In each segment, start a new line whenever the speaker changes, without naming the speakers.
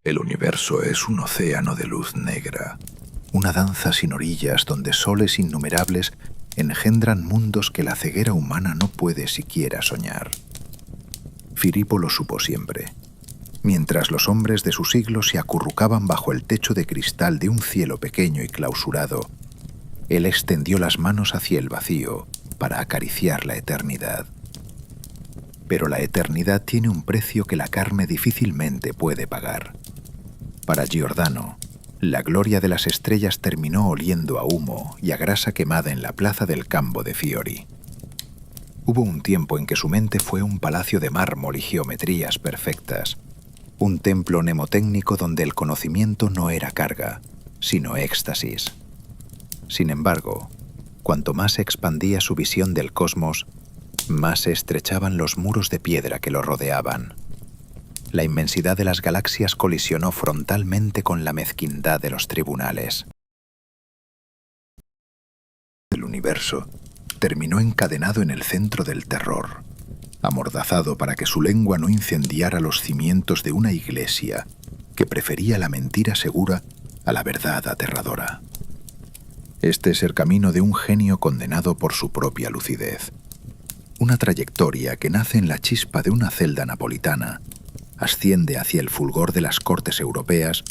El universo es un océano de luz negra, una danza sin orillas donde soles innumerables engendran mundos que la ceguera humana no puede siquiera soñar. Filipo lo supo siempre. Mientras los hombres de su siglo se acurrucaban bajo el techo de cristal de un cielo pequeño y clausurado, él extendió las manos hacia el vacío para acariciar la eternidad. Pero la eternidad tiene un precio que la carne difícilmente puede pagar. Para Giordano, la gloria de las estrellas terminó oliendo a humo y a grasa quemada en la plaza del Campo de Fiori. Hubo un tiempo en que su mente fue un palacio de mármol y geometrías perfectas, un templo mnemotécnico donde el conocimiento no era carga, sino éxtasis. Sin embargo, cuanto más se expandía su visión del cosmos, más se estrechaban los muros de piedra que lo rodeaban. La inmensidad de las galaxias colisionó frontalmente con la mezquindad de los tribunales. El universo terminó encadenado en el centro del terror, amordazado para que su lengua no incendiara los cimientos de una iglesia que prefería la mentira segura a la verdad aterradora. Este es el camino de un genio condenado por su propia lucidez. Una trayectoria que nace en la chispa de una celda napolitana, asciende hacia el fulgor de las cortes europeas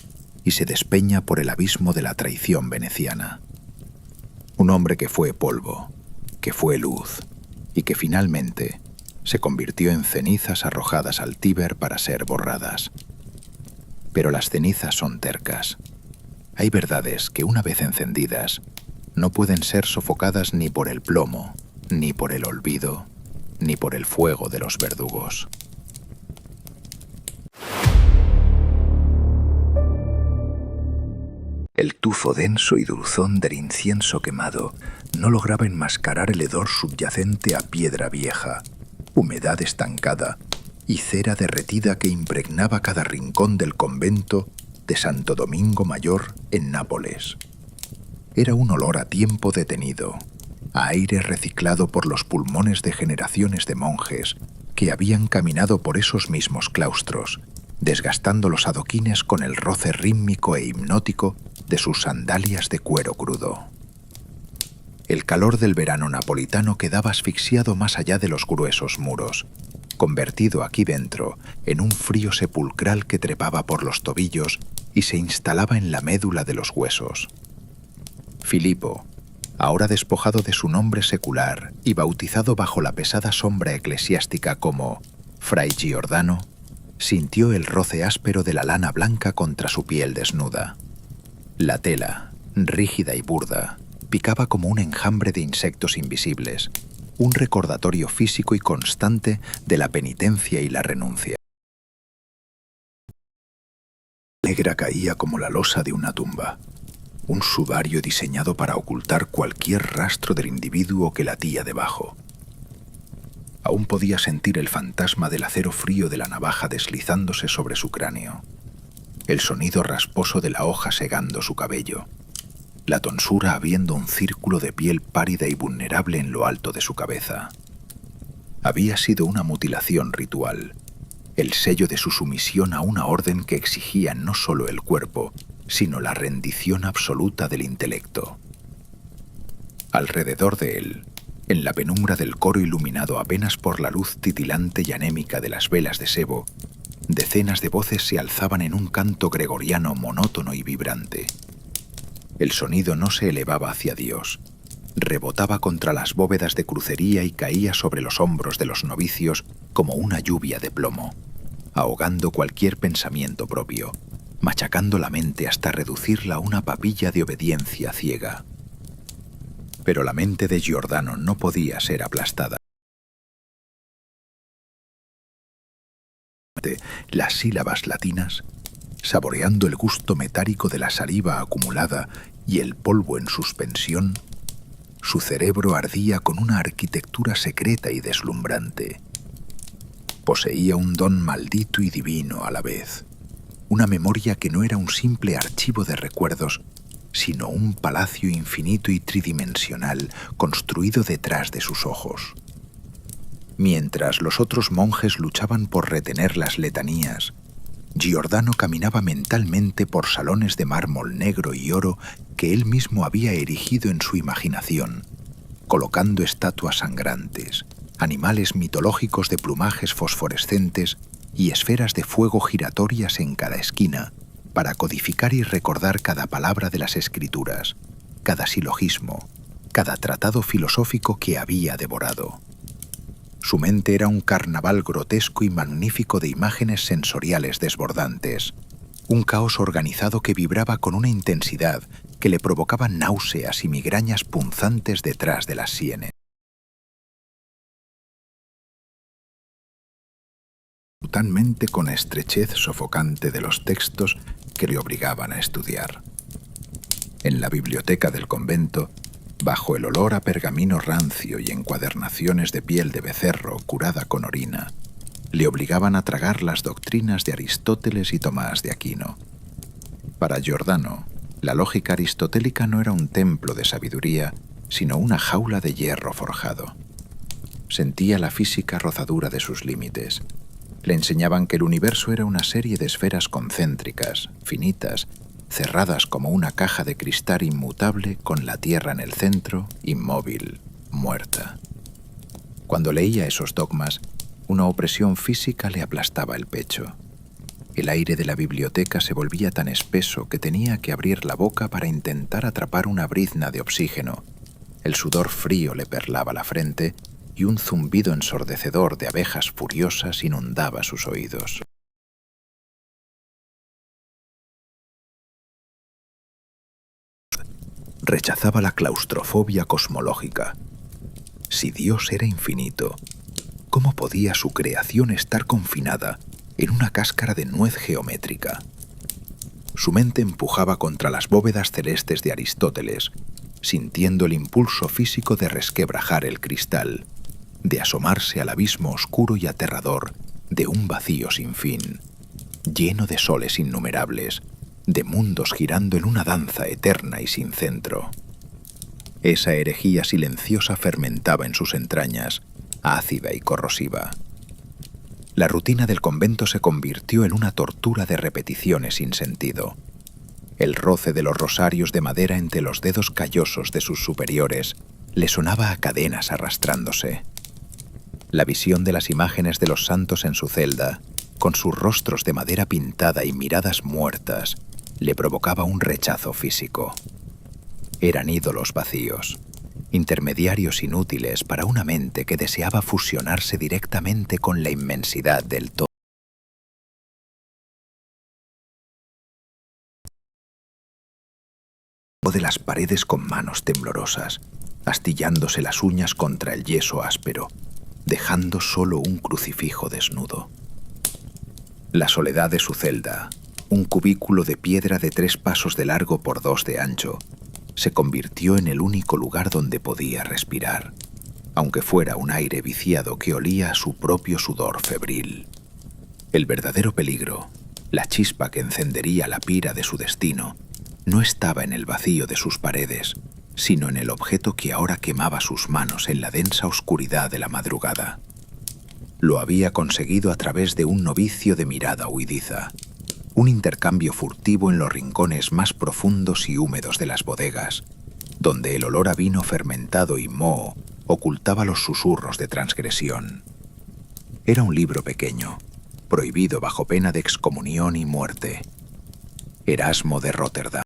y se despeña por el abismo de la traición veneciana. Un hombre que fue polvo, que fue luz y que finalmente se convirtió en cenizas arrojadas al Tíber para ser borradas. Pero las cenizas son tercas. Hay verdades que, una vez encendidas, no pueden ser sofocadas ni por el plomo, ni por el olvido, ni por el fuego de los verdugos. El tufo denso y dulzón del incienso quemado no lograba enmascarar el hedor subyacente a piedra vieja, humedad estancada y cera derretida que impregnaba cada rincón del convento de Santo Domingo Mayor en Nápoles. Era un olor a tiempo detenido, a aire reciclado por los pulmones de generaciones de monjes que habían caminado por esos mismos claustros, desgastando los adoquines con el roce rítmico e hipnótico de sus sandalias de cuero crudo. El calor del verano napolitano quedaba asfixiado más allá de los gruesos muros, convertido aquí dentro en un frío sepulcral que trepaba por los tobillos y se instalaba en la médula de los huesos. Filipo, ahora despojado de su nombre secular y bautizado bajo la pesada sombra eclesiástica como Fray Giordano, sintió el roce áspero de la lana blanca contra su piel desnuda. La tela, rígida y burda, picaba como un enjambre de insectos invisibles, un recordatorio físico y constante de la penitencia y la renuncia. La negra caía como la losa de una tumba, un sudario diseñado para ocultar cualquier rastro del individuo que latía debajo. Aún podía sentir el fantasma del acero frío de la navaja deslizándose sobre su cráneo, el sonido rasposo de la hoja segando su cabello, la tonsura abriendo un círculo de piel pálida y vulnerable en lo alto de su cabeza. Había sido una mutilación ritual, el sello de su sumisión a una orden que exigía no solo el cuerpo, sino la rendición absoluta del intelecto. Alrededor de él, en la penumbra del coro iluminado apenas por la luz titilante y anémica de las velas de sebo, decenas de voces se alzaban en un canto gregoriano monótono y vibrante. El sonido no se elevaba hacia Dios, rebotaba contra las bóvedas de crucería y caía sobre los hombros de los novicios como una lluvia de plomo, ahogando cualquier pensamiento propio, machacando la mente hasta reducirla a una papilla de obediencia ciega. Pero la mente de Giordano no podía ser aplastada. Las sílabas latinas, saboreando el gusto metálico de la saliva acumulada y el polvo en suspensión, su cerebro ardía con una arquitectura secreta y deslumbrante. Poseía un don maldito y divino a la vez, una memoria que no era un simple archivo de recuerdos, sino un palacio infinito y tridimensional construido detrás de sus ojos. Mientras los otros monjes luchaban por retener las letanías, Giordano caminaba mentalmente por salones de mármol negro y oro que él mismo había erigido en su imaginación, colocando estatuas sangrantes, animales mitológicos de plumajes fosforescentes y esferas de fuego giratorias en cada esquina, para codificar y recordar cada palabra de las escrituras, cada silogismo, cada tratado filosófico que había devorado. Su mente era un carnaval grotesco y magnífico de imágenes sensoriales desbordantes, un caos organizado que vibraba con una intensidad que le provocaba náuseas y migrañas punzantes detrás de las sienes. Totalmente con estrechez sofocante de los textos que le obligaban a estudiar. En la biblioteca del convento, bajo el olor a pergamino rancio y encuadernaciones de piel de becerro curada con orina, le obligaban a tragar las doctrinas de Aristóteles y Tomás de Aquino. Para Giordano, la lógica aristotélica no era un templo de sabiduría, sino una jaula de hierro forjado. Sentía la física rozadura de sus límites. Le enseñaban que el universo era una serie de esferas concéntricas, finitas, cerradas como una caja de cristal inmutable con la Tierra en el centro, inmóvil, muerta. Cuando leía esos dogmas, una opresión física le aplastaba el pecho. El aire de la biblioteca se volvía tan espeso que tenía que abrir la boca para intentar atrapar una brizna de oxígeno. El sudor frío le perlaba la frente y un zumbido ensordecedor de abejas furiosas inundaba sus oídos. Rechazaba la claustrofobia cosmológica. Si Dios era infinito, ¿cómo podía su creación estar confinada en una cáscara de nuez geométrica? Su mente empujaba contra las bóvedas celestes de Aristóteles, sintiendo el impulso físico de resquebrajar el cristal, de asomarse al abismo oscuro y aterrador de un vacío sin fin, lleno de soles innumerables, de mundos girando en una danza eterna y sin centro. Esa herejía silenciosa fermentaba en sus entrañas, ácida y corrosiva. La rutina del convento se convirtió en una tortura de repeticiones sin sentido. El roce de los rosarios de madera entre los dedos callosos de sus superiores le sonaba a cadenas arrastrándose. La visión de las imágenes de los santos en su celda, con sus rostros de madera pintada y miradas muertas, le provocaba un rechazo físico. Eran ídolos vacíos, intermediarios inútiles para una mente que deseaba fusionarse directamente con la inmensidad del todo. De las paredes con manos temblorosas, astillándose las uñas contra el yeso áspero, dejando solo un crucifijo desnudo. La soledad de su celda, un cubículo de piedra de 3 pasos de largo por 2 de ancho, se convirtió en el único lugar donde podía respirar, aunque fuera un aire viciado que olía a su propio sudor febril. El verdadero peligro, la chispa que encendería la pira de su destino, no estaba en el vacío de sus paredes, sino en el objeto que ahora quemaba sus manos en la densa oscuridad de la madrugada. Lo había conseguido a través de un novicio de mirada huidiza, un intercambio furtivo en los rincones más profundos y húmedos de las bodegas, donde el olor a vino fermentado y moho ocultaba los susurros de transgresión. Era un libro pequeño, prohibido bajo pena de excomunión y muerte. Erasmo de Róterdam.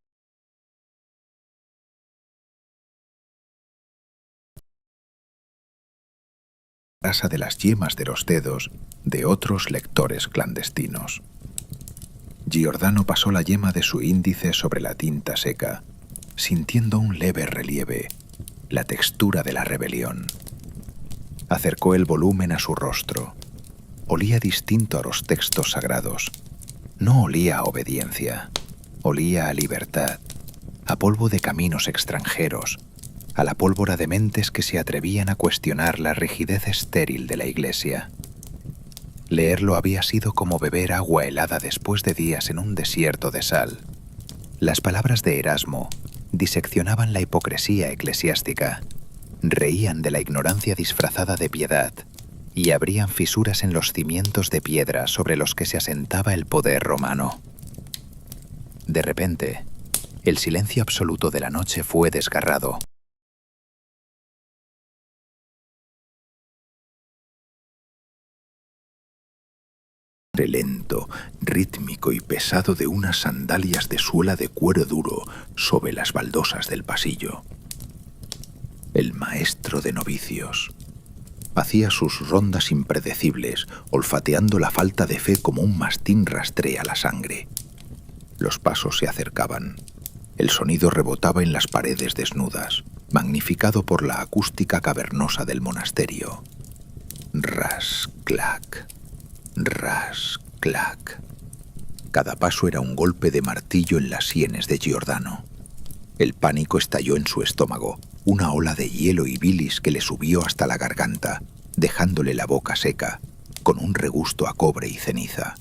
Grasa de las yemas de los dedos de otros lectores clandestinos. Giordano pasó la yema de su índice sobre la tinta seca, sintiendo un leve relieve, la textura de la rebelión. Acercó el volumen a su rostro. Olía distinto a los textos sagrados. No olía a obediencia, olía a libertad, a polvo de caminos extranjeros, a la pólvora de mentes que se atrevían a cuestionar la rigidez estéril de la Iglesia. Leerlo había sido como beber agua helada después de días en un desierto de sal. Las palabras de Erasmo diseccionaban la hipocresía eclesiástica, reían de la ignorancia disfrazada de piedad,
y abrían fisuras en los cimientos de piedra sobre los que se asentaba el poder romano. De repente, el silencio absoluto de la noche fue desgarrado.
Lento, rítmico y pesado de unas sandalias de suela de cuero duro sobre las baldosas del pasillo. El maestro de novicios hacía sus rondas impredecibles, olfateando la falta de fe como un mastín rastrea la sangre. Los pasos se acercaban. El sonido rebotaba en las paredes desnudas, magnificado por la acústica cavernosa del monasterio. Ras, clac. Ras, clac. Cada paso era un golpe de martillo en las sienes de Giordano. El pánico estalló en su estómago, una ola de hielo y bilis que le subió hasta la garganta, dejándole la boca seca, con un regusto a cobre y ceniza.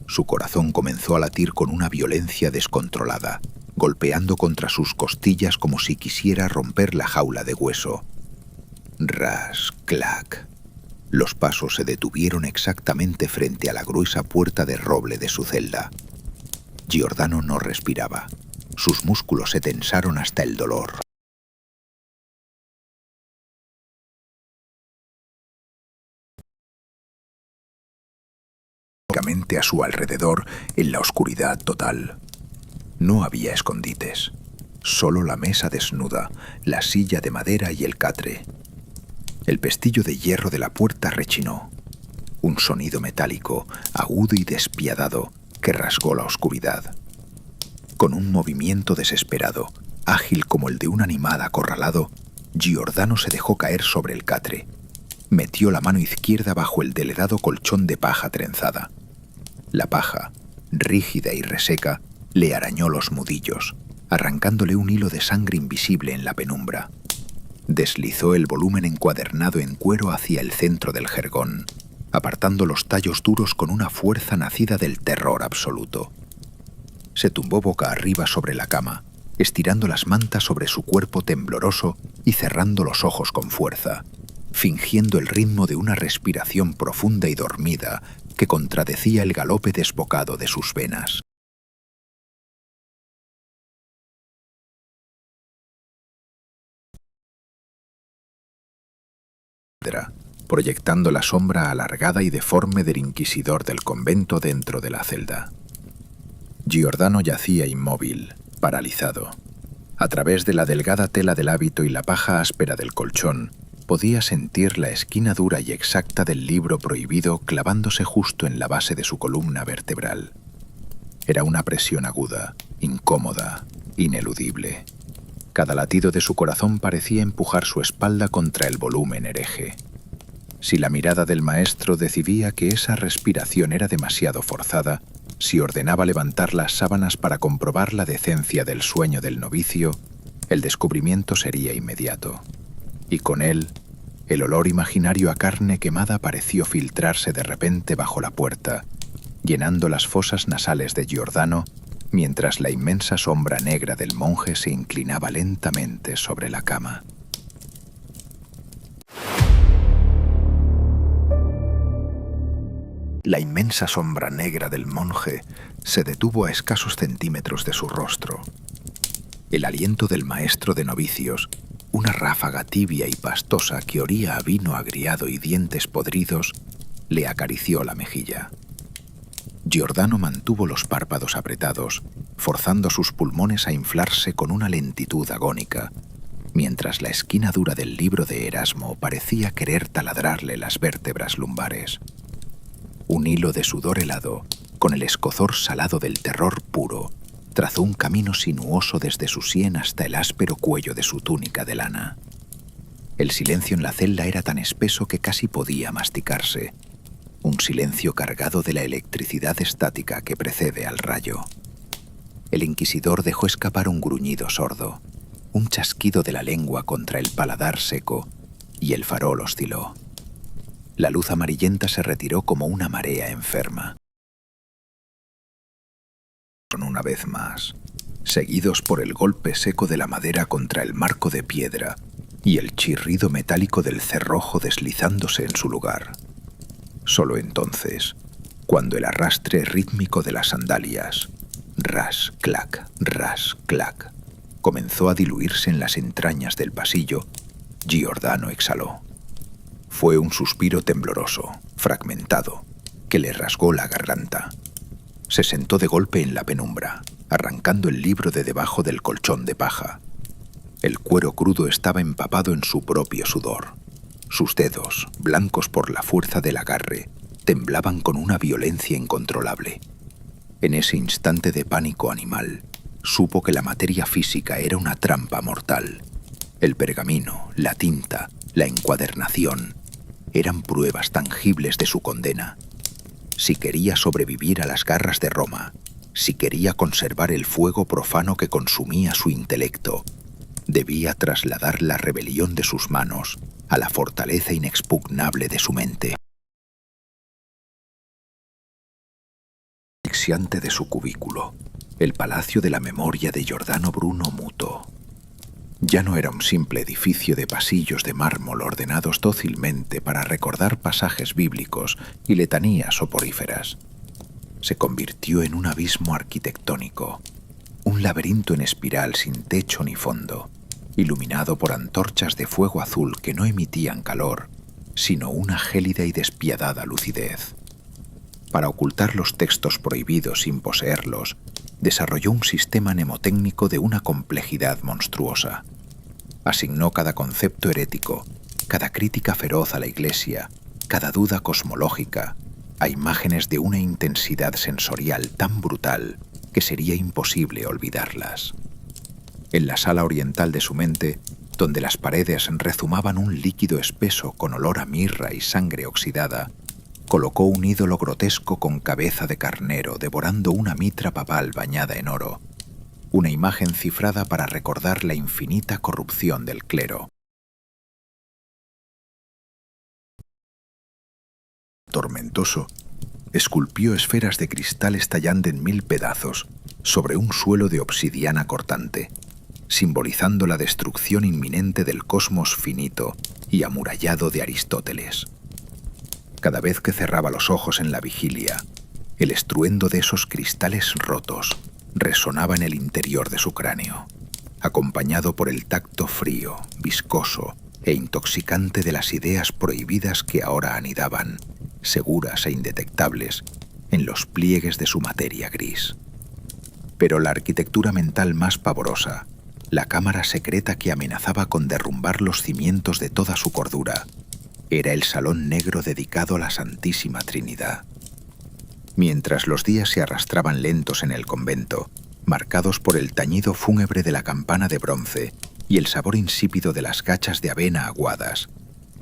Su corazón comenzó a latir con una violencia descontrolada, golpeando contra sus costillas como si quisiera romper la jaula de hueso. Ras, clac. Los pasos se detuvieron exactamente frente a la gruesa puerta de roble de su celda. Giordano no respiraba. Sus músculos se tensaron hasta el dolor. A su alrededor, en la oscuridad total. No había escondites. Solo la mesa desnuda, la silla de madera y el catre. El pestillo de hierro de la puerta rechinó. Un sonido metálico, agudo y despiadado, que rasgó la oscuridad. Con un movimiento desesperado, ágil como el de un animal acorralado, Giordano se dejó caer sobre el catre. Metió la mano izquierda bajo el deledado colchón de paja trenzada. La paja, rígida y reseca, le arañó los nudillos, arrancándole un hilo de sangre invisible en la penumbra. Deslizó el volumen encuadernado en cuero hacia el centro del jergón, apartando los tallos duros con una fuerza nacida del terror absoluto. Se tumbó boca arriba sobre la cama, estirando las mantas sobre su cuerpo tembloroso y cerrando los ojos con fuerza, fingiendo el ritmo de una respiración profunda y dormida que contradecía el galope desbocado de sus venas. Proyectando la sombra alargada y deforme del inquisidor del convento dentro de la celda. Giordano yacía inmóvil, paralizado. A través de la delgada tela del hábito y la paja áspera del colchón, podía sentir la esquina dura y exacta del libro prohibido clavándose justo en la base de su columna vertebral. Era una presión aguda, incómoda, ineludible. Cada latido de su corazón parecía empujar su espalda contra el volumen hereje. Si la mirada del maestro decidía que esa respiración era demasiado forzada, si ordenaba levantar las sábanas para comprobar la decencia del sueño del novicio, el descubrimiento sería inmediato. Y con él, el olor imaginario a carne quemada pareció filtrarse de repente bajo la puerta, llenando las fosas nasales de Giordano, mientras la inmensa sombra negra del monje se inclinaba lentamente sobre la cama. La inmensa sombra negra del monje se detuvo a escasos centímetros de su rostro. El aliento del maestro de novicios, una ráfaga tibia y pastosa que olía a vino agriado y dientes podridos, le acarició la mejilla. Giordano mantuvo los párpados apretados, forzando sus pulmones a inflarse con una lentitud agónica, mientras la esquina dura del libro de Erasmo parecía querer taladrarle las vértebras lumbares. Un hilo de sudor helado, con el escozor salado del terror puro, trazó un camino sinuoso desde su sien hasta el áspero cuello de su túnica de lana. El silencio en la celda era tan espeso que casi podía masticarse, un silencio cargado de la electricidad estática que precede al rayo. El inquisidor dejó escapar un gruñido sordo, un chasquido de la lengua contra el paladar seco, y el farol osciló. La luz amarillenta se retiró como una marea enferma. Una vez más, seguidos por el golpe seco de la madera contra el marco de piedra y el chirrido metálico del cerrojo deslizándose en su lugar. Solo entonces, cuando el arrastre rítmico de las sandalias, ras, clac, comenzó a diluirse en las entrañas del pasillo, Giordano exhaló. Fue un suspiro tembloroso, fragmentado, que le rasgó la garganta. Se sentó de golpe en la penumbra, arrancando el libro de debajo del colchón de paja. El cuero crudo estaba empapado en su propio sudor. Sus dedos, blancos por la fuerza del agarre, temblaban con una violencia incontrolable. En ese instante de pánico animal, supo que la materia física era una trampa mortal. El pergamino, la tinta, la encuadernación, eran pruebas tangibles de su condena. Si quería sobrevivir a las garras de Roma, si quería conservar el fuego profano que consumía su intelecto, debía trasladar la rebelión de sus manos a la fortaleza inexpugnable de su mente. Asfixiante de su cubículo, el palacio de la memoria de Giordano Bruno mutó. Ya no era un simple edificio de pasillos de mármol ordenados dócilmente para recordar pasajes bíblicos y letanías soporíferas. Se convirtió en un abismo arquitectónico, un laberinto en espiral sin techo ni fondo, iluminado por antorchas de fuego azul que no emitían calor, sino una gélida y despiadada lucidez. Para ocultar los textos prohibidos sin poseerlos, desarrolló un sistema mnemotécnico de una complejidad monstruosa. Asignó cada concepto herético, cada crítica feroz a la Iglesia, cada duda cosmológica, a imágenes de una intensidad sensorial tan brutal que sería imposible olvidarlas. En la sala oriental de su mente, donde las paredes rezumaban un líquido espeso con olor a mirra y sangre oxidada, colocó un ídolo grotesco con cabeza de carnero devorando una mitra papal bañada en oro, una imagen cifrada para recordar la infinita corrupción del clero. Tormentoso, esculpió esferas de cristal estallando en 1000 pedazos sobre un suelo de obsidiana cortante, simbolizando la destrucción inminente del cosmos finito y amurallado de Aristóteles. Cada vez que cerraba los ojos en la vigilia, el estruendo de esos cristales rotos resonaba en el interior de su cráneo, acompañado por el tacto frío, viscoso e intoxicante de las ideas prohibidas que ahora anidaban, seguras e indetectables, en los pliegues de su materia gris. Pero la arquitectura mental más pavorosa, la cámara secreta que amenazaba con derrumbar los cimientos de toda su cordura, era el salón negro dedicado a la Santísima Trinidad. Mientras los días se arrastraban lentos en el convento, marcados por el tañido fúnebre de la campana de bronce y el sabor insípido de las gachas de avena aguadas,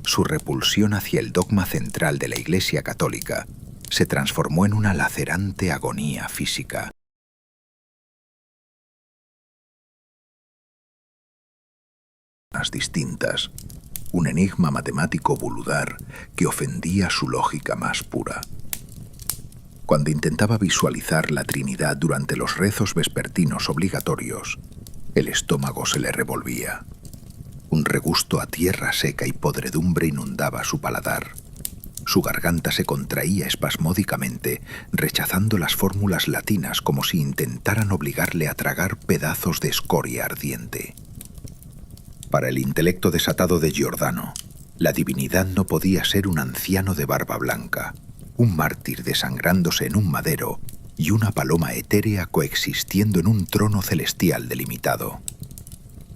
su repulsión hacia el dogma central de la Iglesia católica se transformó en una lacerante agonía física. Distintas, un enigma matemático vulgar que ofendía su lógica más pura. Cuando intentaba visualizar la Trinidad durante los rezos vespertinos obligatorios, el estómago se le revolvía. Un regusto a tierra seca y podredumbre inundaba su paladar. Su garganta se contraía espasmódicamente, rechazando las fórmulas latinas como si intentaran obligarle a tragar pedazos de escoria ardiente. Para el intelecto desatado de Giordano, la divinidad no podía ser un anciano de barba blanca, un mártir desangrándose en un madero y una paloma etérea coexistiendo en un trono celestial delimitado.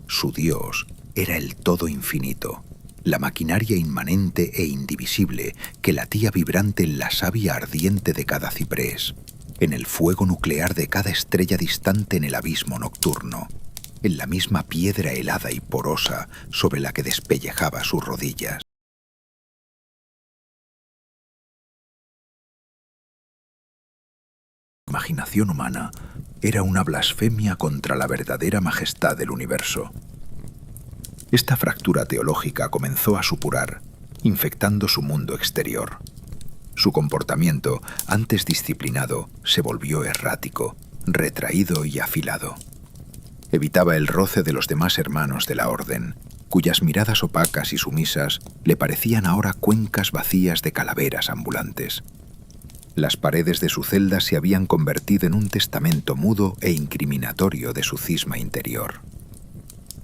Su Dios era el todo infinito, la maquinaria inmanente e indivisible que latía vibrante en la savia ardiente de cada ciprés, en el fuego nuclear de cada estrella distante en el abismo nocturno, en la misma piedra helada y porosa sobre la que despellejaba sus rodillas. La imaginación humana era una blasfemia contra la verdadera majestad del universo. Esta fractura teológica comenzó a supurar, infectando su mundo exterior. Su comportamiento, antes disciplinado, se volvió errático, retraído y afilado. Evitaba el roce de los demás hermanos de la orden, cuyas miradas opacas y sumisas le parecían ahora cuencas vacías de calaveras ambulantes. Las paredes de su celda se habían convertido en un testamento mudo e incriminatorio de su cisma interior.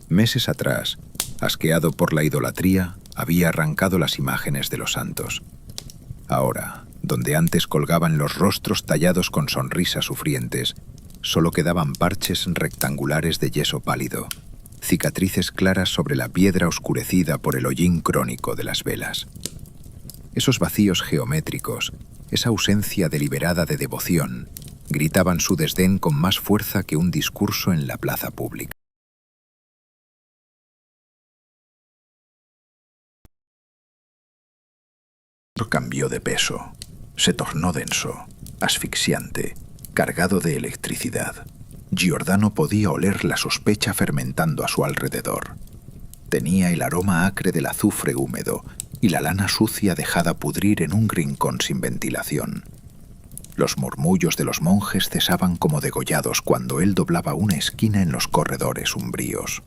Meses atrás, asqueado por la idolatría, había arrancado las imágenes de los santos. Ahora, donde antes colgaban los rostros tallados con sonrisas sufrientes, solo quedaban parches rectangulares de yeso pálido, cicatrices claras sobre la piedra oscurecida por el hollín crónico de las velas. Esos vacíos geométricos, esa ausencia deliberada de devoción, gritaban su desdén con más fuerza que un discurso en la plaza pública. Cambió de peso. Se tornó denso, asfixiante, cargado de electricidad. Giordano podía oler la sospecha fermentando a su alrededor. Tenía el aroma acre del azufre húmedo y la lana sucia dejada pudrir en un rincón sin ventilación. Los murmullos de los monjes cesaban como degollados cuando él doblaba una esquina en los corredores umbríos.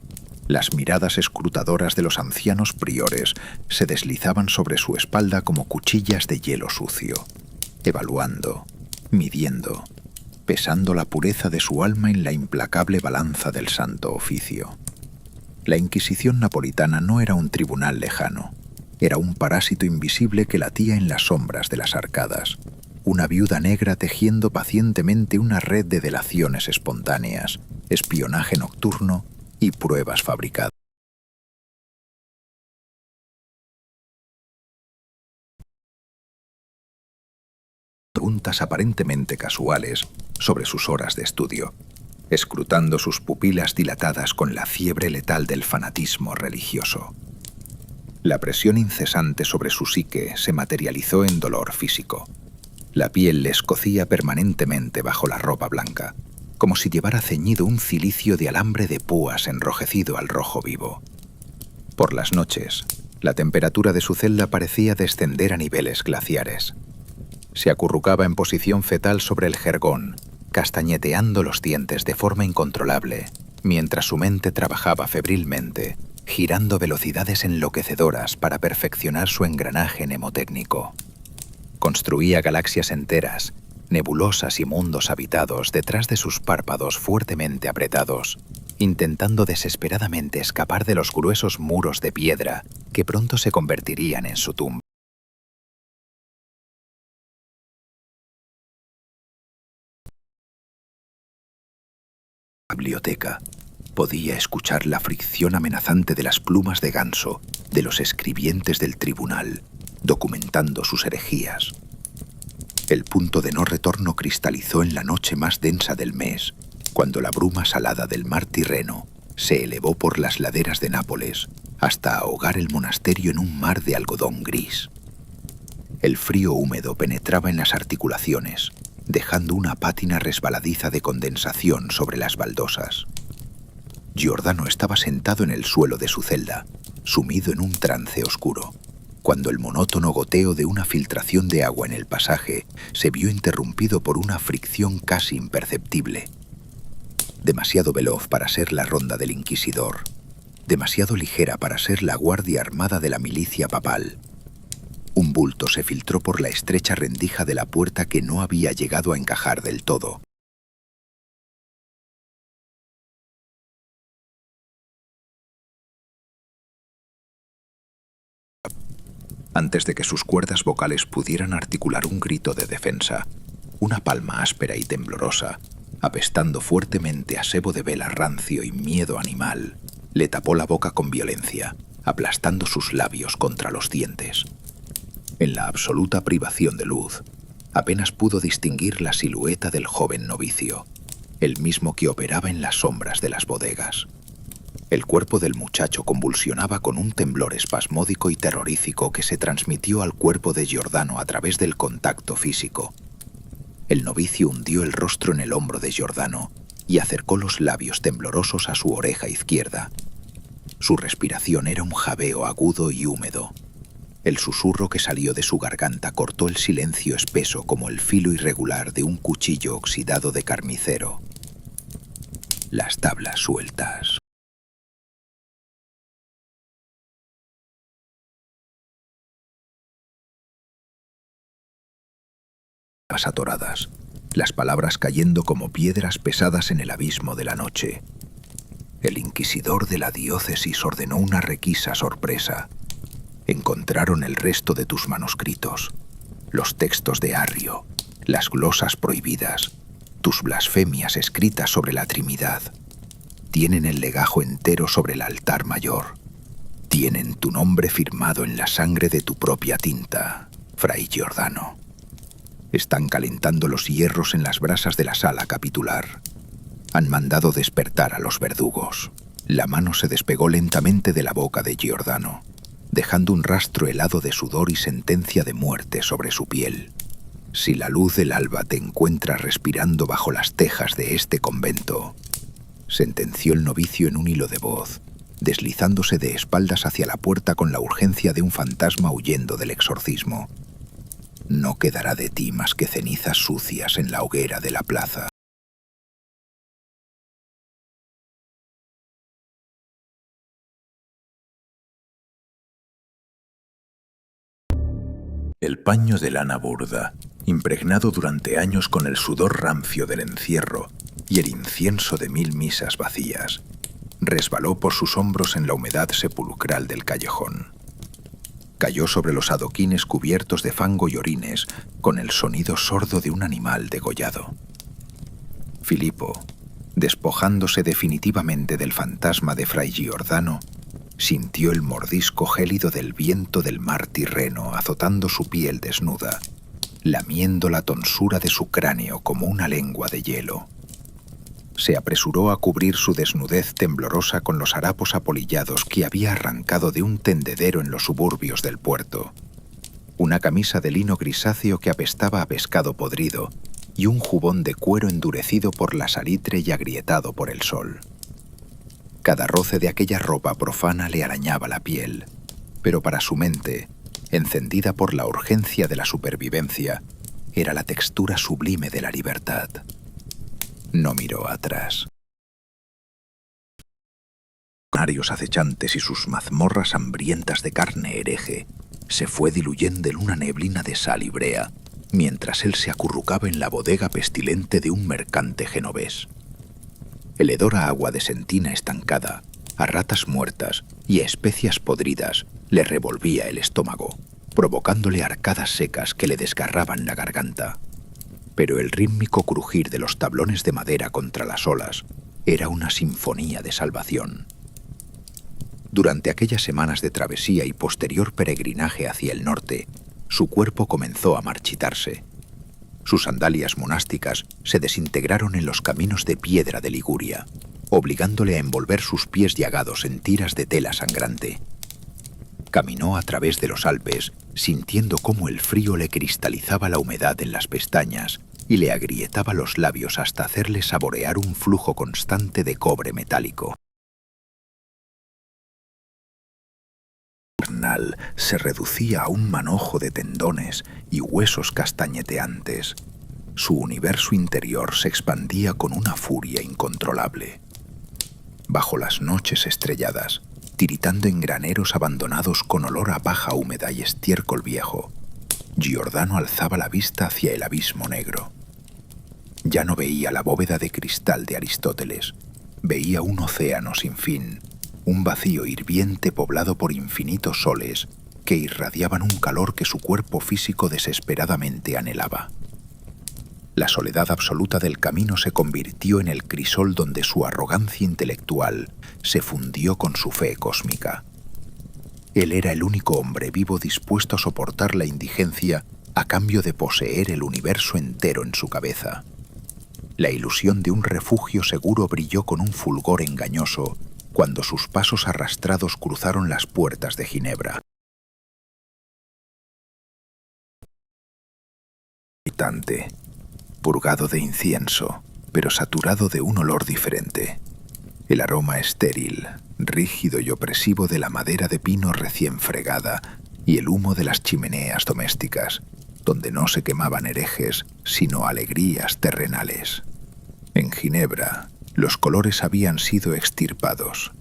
Las miradas escrutadoras de los ancianos priores se deslizaban sobre su espalda como cuchillas de hielo sucio, evaluando, midiendo, pesando la pureza de su alma en la implacable balanza del Santo Oficio. La Inquisición napolitana no era un tribunal lejano, era un parásito invisible que latía en las sombras de las arcadas, una viuda negra tejiendo pacientemente una red de delaciones espontáneas, espionaje nocturno y pruebas fabricadas. Preguntas aparentemente casuales sobre sus horas de estudio, escrutando sus pupilas dilatadas con la fiebre letal del fanatismo religioso. La presión incesante sobre su psique se materializó en dolor físico. La piel le escocía permanentemente bajo la ropa blanca, como si llevara ceñido un cilicio de alambre de púas enrojecido al rojo vivo. Por las noches, la temperatura de su celda parecía descender a niveles glaciares. Se acurrucaba en posición fetal sobre el jergón, castañeteando los dientes de forma incontrolable, mientras su mente trabajaba febrilmente, girando velocidades enloquecedoras para perfeccionar su engranaje mnemotécnico. Construía galaxias enteras, nebulosas y mundos habitados detrás de sus párpados fuertemente apretados, intentando desesperadamente escapar de los gruesos muros de piedra que pronto se convertirían en su tumba. La biblioteca podía escuchar la fricción amenazante de las plumas de ganso de los escribientes del tribunal, documentando sus herejías. El punto de no retorno cristalizó en la noche más densa del mes, cuando la bruma salada del mar Tirreno se elevó por las laderas de Nápoles hasta ahogar el monasterio en un mar de algodón gris. El frío húmedo penetraba en las articulaciones, dejando una pátina resbaladiza de condensación sobre las baldosas. Giordano estaba sentado en el suelo de su celda, sumido en un trance oscuro, cuando el monótono goteo de una filtración de agua en el pasaje se vio interrumpido por una fricción casi imperceptible. Demasiado veloz para ser la ronda del inquisidor, demasiado ligera para ser la guardia armada de la milicia papal. Un bulto se filtró por la estrecha rendija de la puerta que no había llegado a encajar del todo. Antes de que sus cuerdas vocales pudieran articular un grito de defensa, una palma áspera y temblorosa, apestando fuertemente a sebo de vela rancio y miedo animal, le tapó la boca con violencia, aplastando sus labios contra los dientes. En la absoluta privación de luz, apenas pudo distinguir la silueta del joven novicio, el mismo que operaba en las sombras de las bodegas. El cuerpo del muchacho convulsionaba con un temblor espasmódico y terrorífico que se transmitió al cuerpo de Giordano a través del contacto físico. El novicio hundió el rostro en el hombro de Giordano y acercó los labios temblorosos a su oreja izquierda. Su respiración era un jadeo agudo y húmedo. El susurro que salió de su garganta cortó el silencio espeso como el filo irregular de un cuchillo oxidado de carnicero. Las tablas sueltas. lágrimas atoradas, las palabras cayendo como piedras pesadas en el abismo de la noche. El inquisidor de la diócesis ordenó una requisa sorpresa. Encontraron el resto de tus manuscritos, los textos de Arrio, las glosas prohibidas, tus blasfemias escritas sobre la Trinidad. Tienen el legajo entero sobre el altar mayor. Tienen tu nombre firmado en la sangre de tu propia tinta, Fray Giordano. Están calentando los hierros en las brasas de la sala capitular. Han mandado despertar a los verdugos. La mano se despegó lentamente de la boca de Giordano, dejando un rastro helado de sudor y sentencia de muerte sobre su piel. Si la luz del alba te encuentra respirando bajo las tejas de este convento, sentenció el novicio en un hilo de voz, deslizándose de espaldas hacia la puerta con la urgencia de un fantasma huyendo del exorcismo. No quedará de ti más que cenizas sucias en la hoguera de la plaza. El paño de lana burda, impregnado durante años con el sudor rancio del encierro y el incienso de 1000 misas vacías, resbaló por sus hombros en la humedad sepulcral del callejón. Cayó sobre los adoquines cubiertos de fango y orines con el sonido sordo de un animal degollado. Filipo, despojándose definitivamente del fantasma de Fray Giordano, sintió el mordisco gélido del viento del mar Tirreno azotando su piel desnuda, lamiendo la tonsura de su cráneo como una lengua de hielo. Se apresuró a cubrir su desnudez temblorosa con los harapos apolillados que había arrancado de un tendedero en los suburbios del puerto, una camisa de lino grisáceo que apestaba a pescado podrido y un jubón de cuero endurecido por la salitre y agrietado por el sol. Cada roce de aquella ropa profana le arañaba la piel, pero para su mente, encendida por la urgencia de la supervivencia, era la textura sublime de la libertad. No miró atrás. Los acechantes y sus mazmorras hambrientas de carne hereje se fue diluyendo en una neblina de sal y brea, mientras él se acurrucaba en la bodega pestilente de un mercante genovés. El hedor a agua de sentina estancada, a ratas muertas y a especias podridas le revolvía el estómago, provocándole arcadas secas que le desgarraban la garganta. Pero el rítmico crujir de los tablones de madera contra las olas era una sinfonía de salvación. Durante aquellas semanas de travesía y posterior peregrinaje hacia el norte, su cuerpo comenzó a marchitarse. Sus sandalias monásticas se desintegraron en los caminos de piedra de Liguria, obligándole a envolver sus pies llagados en tiras de tela sangrante. Caminó a través de los Alpes, sintiendo cómo el frío le cristalizaba la humedad en las pestañas y le agrietaba los labios hasta hacerle saborear un flujo constante de cobre metálico. Se reducía a un manojo de tendones y huesos castañeteantes. Su universo interior se expandía con una furia incontrolable. Bajo las noches estrelladas, tiritando en graneros abandonados con olor a paja húmeda y estiércol viejo, Giordano alzaba la vista hacia el abismo negro. Ya no veía la bóveda de cristal de Aristóteles, veía un océano sin fin, un vacío hirviente poblado por infinitos soles que irradiaban un calor que su cuerpo físico desesperadamente anhelaba. La soledad absoluta del camino se convirtió en el crisol donde su arrogancia intelectual se fundió con su fe cósmica. Él era el único hombre vivo dispuesto a soportar la indigencia a cambio de poseer el universo entero en su cabeza. La ilusión de un refugio seguro brilló con un fulgor engañoso cuando sus pasos arrastrados cruzaron las puertas de Ginebra. Purgado de incienso, pero saturado de un olor diferente. El aroma estéril, rígido y opresivo de la madera de pino recién fregada y el humo de las chimeneas domésticas, donde no se quemaban herejes, sino alegrías terrenales. En Ginebra, los colores habían sido extirpados.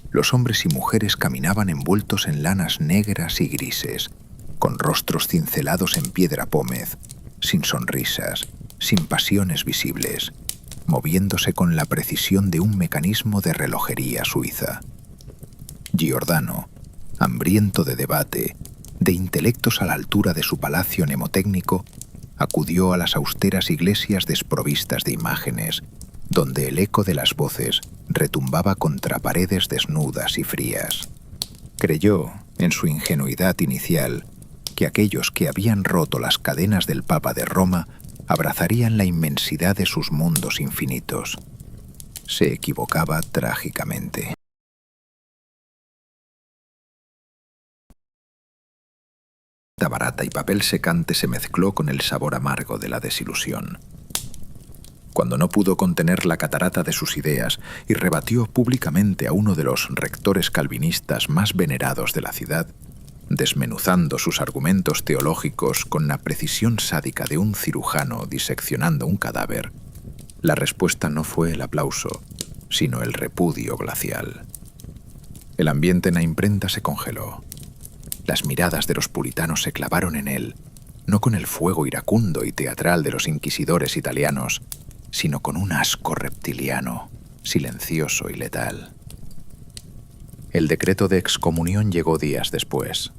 Los hombres y mujeres caminaban envueltos en lanas negras y grises, con rostros cincelados en piedra pómez, sin sonrisas, sin pasiones visibles, moviéndose con la precisión de un mecanismo de relojería suiza. Giordano, hambriento de debate, de intelectos a la altura de su palacio mnemotécnico, acudió a las austeras iglesias desprovistas de imágenes, donde el eco de las voces retumbaba contra paredes desnudas y frías. Creyó, en su ingenuidad inicial, que aquellos que habían roto las cadenas del Papa de Roma abrazarían la inmensidad de sus mundos infinitos. Se equivocaba trágicamente. La barata y papel secante se mezcló con el sabor amargo de la desilusión. Cuando no pudo contener la catarata de sus ideas y rebatió públicamente a uno de los rectores calvinistas más venerados de la ciudad, desmenuzando sus argumentos teológicos con la precisión sádica de un cirujano diseccionando un cadáver, la respuesta no fue el aplauso, sino el repudio glacial. El ambiente en la imprenta se congeló. Las miradas de los puritanos se clavaron en él, no con el fuego iracundo y teatral de los inquisidores italianos, sino con un asco reptiliano, silencioso y letal. El decreto de excomunión llegó días después.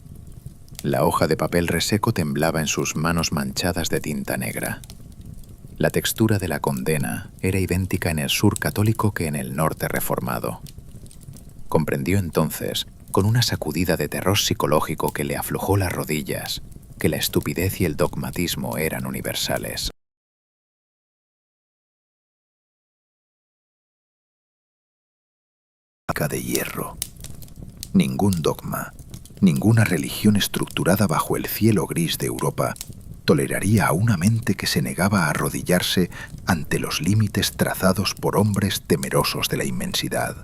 La hoja de papel reseco temblaba en sus manos manchadas de tinta negra. La textura de la condena era idéntica en el sur católico que en el norte reformado. Comprendió entonces, con una sacudida de terror psicológico que le aflojó las rodillas, que la estupidez y el dogmatismo eran universales. De hierro. Ningún dogma, ninguna religión estructurada bajo el cielo gris de Europa toleraría a una mente que se negaba a arrodillarse ante los límites trazados por hombres temerosos de la inmensidad.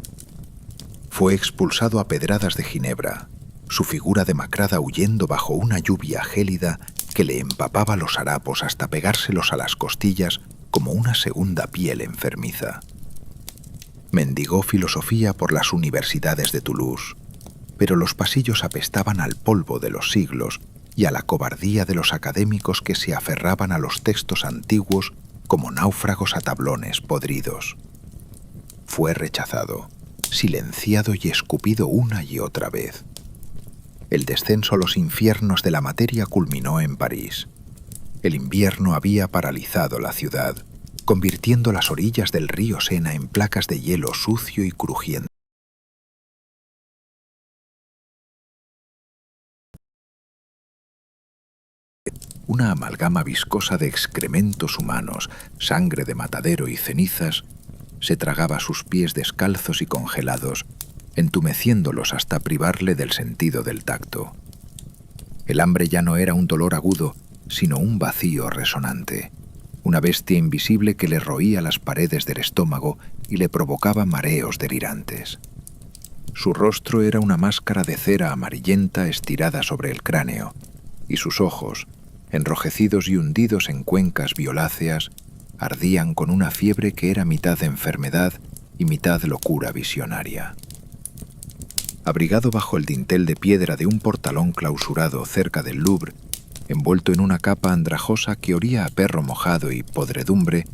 Fue expulsado a pedradas de Ginebra, su figura demacrada huyendo bajo una lluvia gélida que le empapaba los harapos hasta pegárselos a las costillas como una segunda piel enfermiza. Mendigó filosofía por las universidades de Toulouse, pero los pasillos apestaban al polvo de los siglos y a la cobardía de los académicos que se aferraban a los textos antiguos como náufragos a tablones podridos. Fue rechazado, silenciado y escupido una y otra vez. El descenso a los infiernos de la materia culminó en París. El invierno había paralizado la ciudad, convirtiendo las orillas del río Sena en placas de hielo sucio y crujiente. Una amalgama viscosa de excrementos humanos, sangre de matadero y cenizas, se tragaba sus pies descalzos y congelados, entumeciéndolos hasta privarle del sentido del tacto. El hambre ya no era un dolor agudo, sino un vacío resonante, una bestia invisible que le roía las paredes del estómago y le provocaba mareos delirantes. Su rostro era una máscara de cera amarillenta estirada sobre el cráneo, y sus ojos, enrojecidos y hundidos en cuencas violáceas, ardían con una fiebre que era mitad enfermedad y mitad locura visionaria. Abrigado bajo el dintel de piedra de un portalón clausurado cerca del Louvre, envuelto en una capa andrajosa que olía a perro mojado y podredumbre,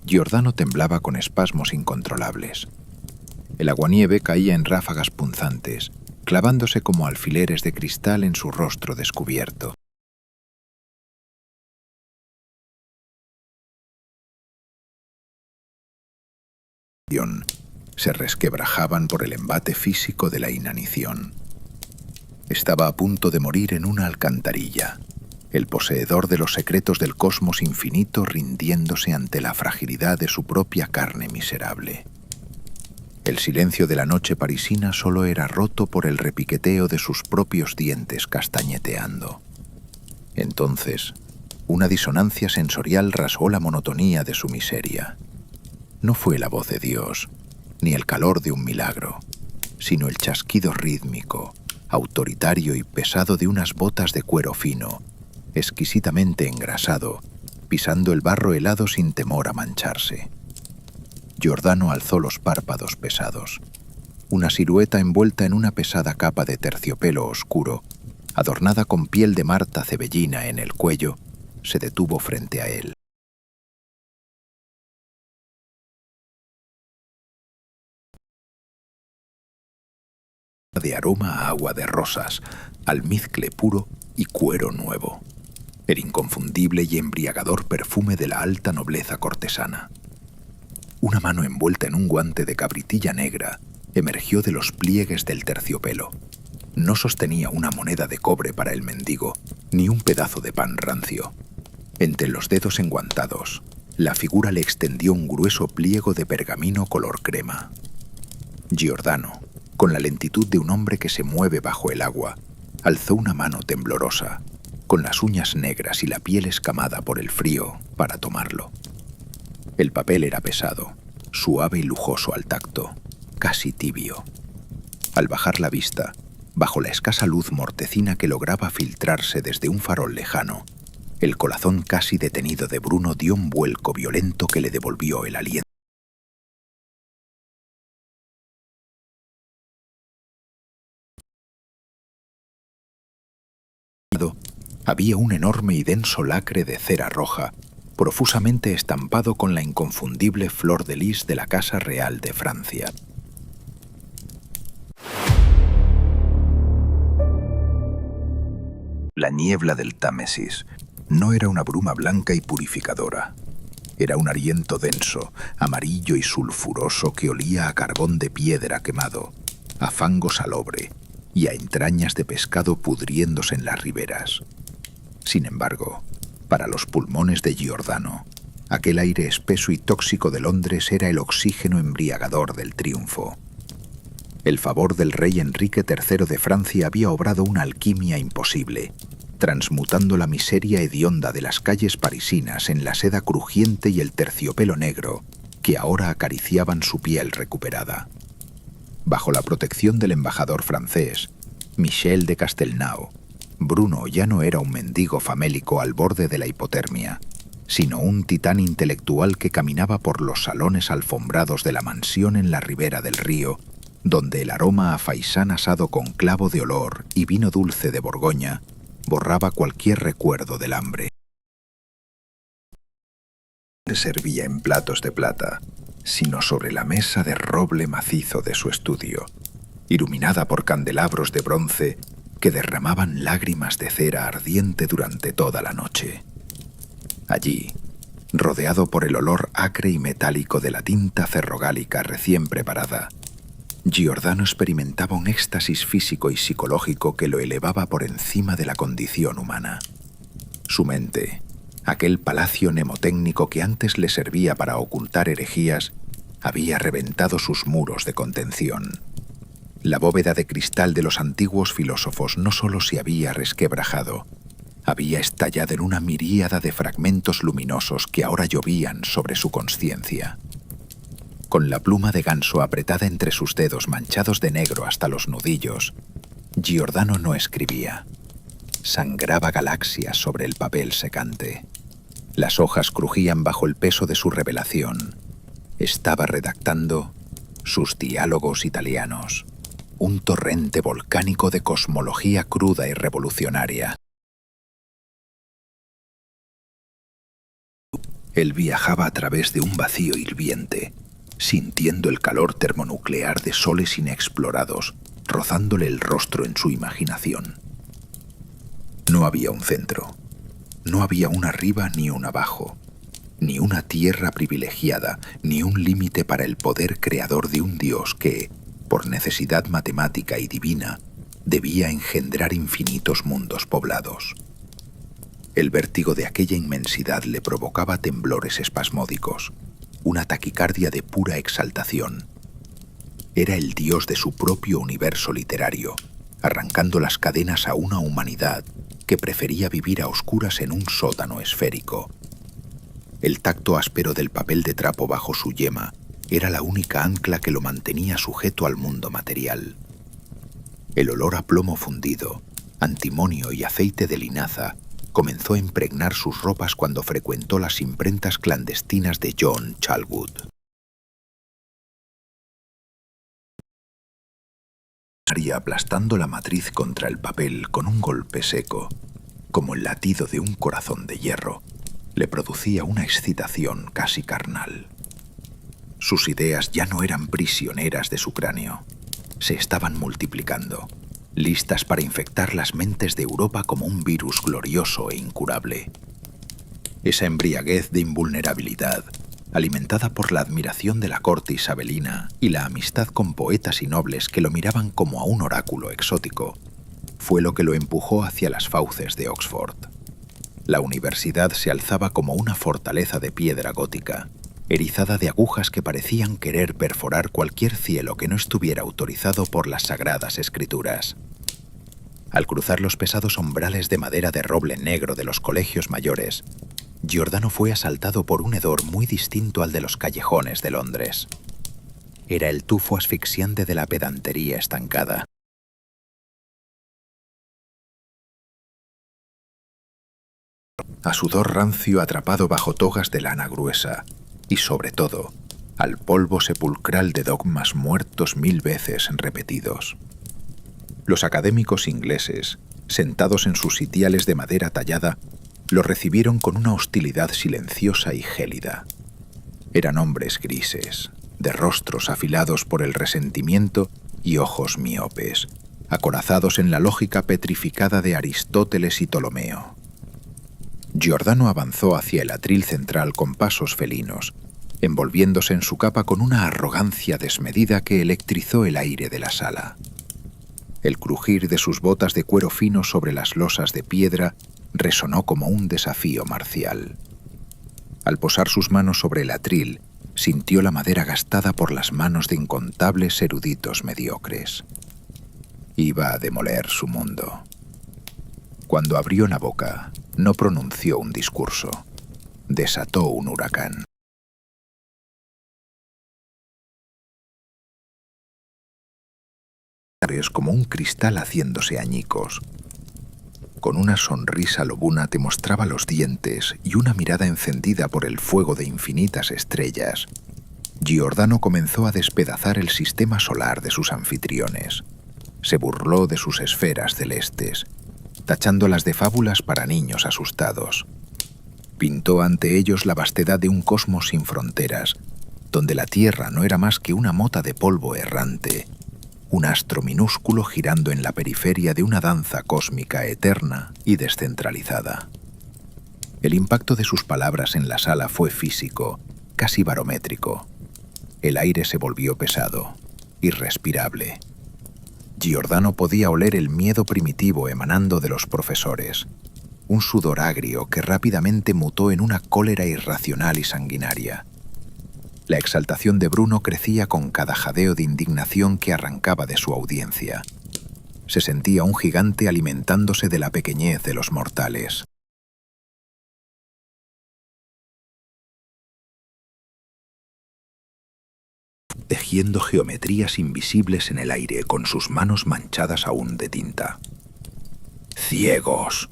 Giordano temblaba con espasmos incontrolables. El aguanieve caía en ráfagas punzantes, clavándose como alfileres de cristal en su rostro descubierto. Se resquebrajaban por el embate físico de la inanición. Estaba a punto de morir en una alcantarilla, el poseedor de los secretos del cosmos infinito rindiéndose ante la fragilidad de su propia carne miserable. El silencio de la noche parisina solo era roto por el repiqueteo de sus propios dientes castañeteando. Entonces, una disonancia sensorial rasgó la monotonía de su miseria. No fue la voz de Dios, ni el calor de un milagro, sino el chasquido rítmico, autoritario y pesado de unas botas de cuero fino, exquisitamente engrasado, pisando el barro helado sin temor a mancharse. Giordano alzó los párpados pesados. Una silueta envuelta en una pesada capa de terciopelo oscuro, adornada con piel de marta cebellina en el cuello,
se detuvo frente a él. De aroma a agua de rosas, almizcle puro y cuero nuevo. El inconfundible y embriagador perfume de la alta nobleza cortesana. Una mano envuelta en un guante de cabritilla negra emergió de los pliegues del terciopelo. No sostenía una moneda de cobre para el mendigo, ni un pedazo de pan rancio. Entre los dedos enguantados, la figura le extendió un grueso pliego de pergamino color crema. Giordano, con la lentitud de un hombre que se mueve bajo el agua, alzó una mano temblorosa, con las uñas negras y la piel escamada por el frío, para tomarlo. El papel era pesado, suave y lujoso al tacto, casi tibio. Al bajar la vista, bajo la escasa luz mortecina que lograba filtrarse desde un farol lejano, el corazón casi detenido de Bruno dio un vuelco violento que le devolvió el aliento. Había un enorme y denso lacre de cera roja, profusamente estampado con la inconfundible flor de lis de la Casa Real de Francia.
La niebla del Támesis no era una bruma blanca y purificadora. Era un ariento denso, amarillo y sulfuroso que olía a carbón de piedra quemado, a fango salobre y a entrañas de pescado pudriéndose en las riberas. Sin embargo, para los pulmones de Giordano, aquel aire espeso y tóxico de Londres era el oxígeno embriagador del triunfo. El favor del rey Enrique III de Francia había obrado una alquimia imposible, transmutando la miseria hedionda de las calles parisinas en la seda crujiente y el terciopelo negro que ahora acariciaban su piel recuperada. Bajo la protección del embajador francés, Michel de Castelnau, Bruno ya no era un mendigo famélico al borde de la hipotermia, sino un titán intelectual que caminaba por los salones alfombrados de la mansión en la ribera del río, donde el aroma a faisán asado con clavo de olor y vino dulce de Borgoña borraba cualquier recuerdo del hambre. No se servía en platos de plata, sino sobre la mesa de roble macizo de su estudio, iluminada por candelabros de bronce que derramaban lágrimas de cera ardiente durante toda la noche. Allí, rodeado por el olor acre y metálico de la tinta ferrogálica recién preparada, Giordano experimentaba un éxtasis físico y psicológico que lo elevaba por encima de la condición humana. Su mente, aquel palacio mnemotécnico que antes le servía para ocultar herejías, había reventado sus muros de contención. La bóveda de cristal de los antiguos filósofos no solo se había resquebrajado, había estallado en una miríada de fragmentos luminosos que ahora llovían sobre su conciencia. Con la pluma de ganso apretada entre sus dedos manchados de negro hasta los nudillos, Giordano no escribía. Sangraba galaxias sobre el papel secante. Las hojas crujían bajo el peso de su revelación. Estaba redactando sus diálogos italianos, un torrente volcánico de cosmología cruda y revolucionaria. Él viajaba a través de un vacío hirviente, sintiendo el calor termonuclear de soles inexplorados, rozándole el rostro en su imaginación. No había un centro, no había un arriba ni un abajo, ni una tierra privilegiada, ni un límite para el poder creador de un Dios que, por necesidad matemática y divina, debía engendrar infinitos mundos poblados. El vértigo de aquella inmensidad le provocaba temblores espasmódicos, una taquicardia de pura exaltación. Era el Dios de su propio universo literario, arrancando las cadenas a una humanidad que prefería vivir a oscuras en un sótano esférico. El tacto áspero del papel de trapo bajo su yema era la única ancla que lo mantenía sujeto al mundo material. El olor a plomo fundido, antimonio y aceite de linaza comenzó a impregnar sus ropas cuando frecuentó las imprentas clandestinas de John Chalwood. Aplastando la matriz contra el papel con un golpe seco,
como el latido de un corazón de hierro, le producía una excitación casi carnal. Sus ideas ya no eran prisioneras de su cráneo. Se estaban multiplicando, listas para infectar las mentes de Europa como un virus glorioso e incurable. Esa embriaguez de invulnerabilidad, alimentada por la admiración de la corte isabelina y la amistad con poetas y nobles que lo miraban como a un oráculo exótico, fue lo que lo empujó hacia las fauces de Oxford. La universidad se alzaba como una fortaleza de piedra gótica, erizada de agujas que parecían querer perforar cualquier cielo que no estuviera autorizado por las sagradas escrituras. Al cruzar los pesados umbrales de madera de roble negro de los colegios mayores, Giordano fue asaltado por un hedor muy distinto al de los callejones de Londres. Era el tufo asfixiante de la pedantería estancada. A sudor rancio atrapado bajo togas de lana gruesa y, sobre todo, al polvo sepulcral de dogmas muertos 1000 veces repetidos. Los académicos ingleses, sentados en sus sitiales de madera tallada, lo recibieron con una hostilidad silenciosa y gélida. Eran hombres grises, de rostros afilados por el resentimiento y ojos miopes, acorazados en la lógica petrificada de Aristóteles y Ptolomeo. Giordano avanzó hacia el atril central con pasos felinos, envolviéndose en su capa con una arrogancia desmedida que electrizó el aire de la sala. El crujir de sus botas de cuero fino sobre las losas de piedra resonó como un desafío marcial. Al posar sus manos sobre el atril, sintió la madera gastada por las manos de incontables eruditos mediocres. Iba a demoler su mundo. Cuando abrió la boca, no pronunció un discurso. Desató un huracán. Como un cristal haciéndose añicos. Con una sonrisa lobuna te mostraba los dientes y una mirada encendida por el fuego de infinitas estrellas. Giordano comenzó a despedazar el sistema solar de sus anfitriones. Se burló de sus esferas celestes, tachándolas de fábulas para niños asustados. Pintó ante ellos la vastedad de un cosmos sin fronteras, donde la Tierra no era más que una mota de polvo errante, un astro minúsculo girando en la periferia de una danza cósmica eterna y descentralizada. El impacto de sus palabras en la sala fue físico, casi barométrico. El aire se volvió pesado, irrespirable. Giordano podía oler el miedo primitivo emanando de los profesores, un sudor agrio que rápidamente mutó en una cólera irracional y sanguinaria. La exaltación de Bruno crecía con cada jadeo de indignación que arrancaba de su audiencia. Se sentía un gigante alimentándose de la pequeñez de los mortales. Tejiendo geometrías invisibles en el aire con sus manos manchadas aún de tinta. ¡Ciegos!,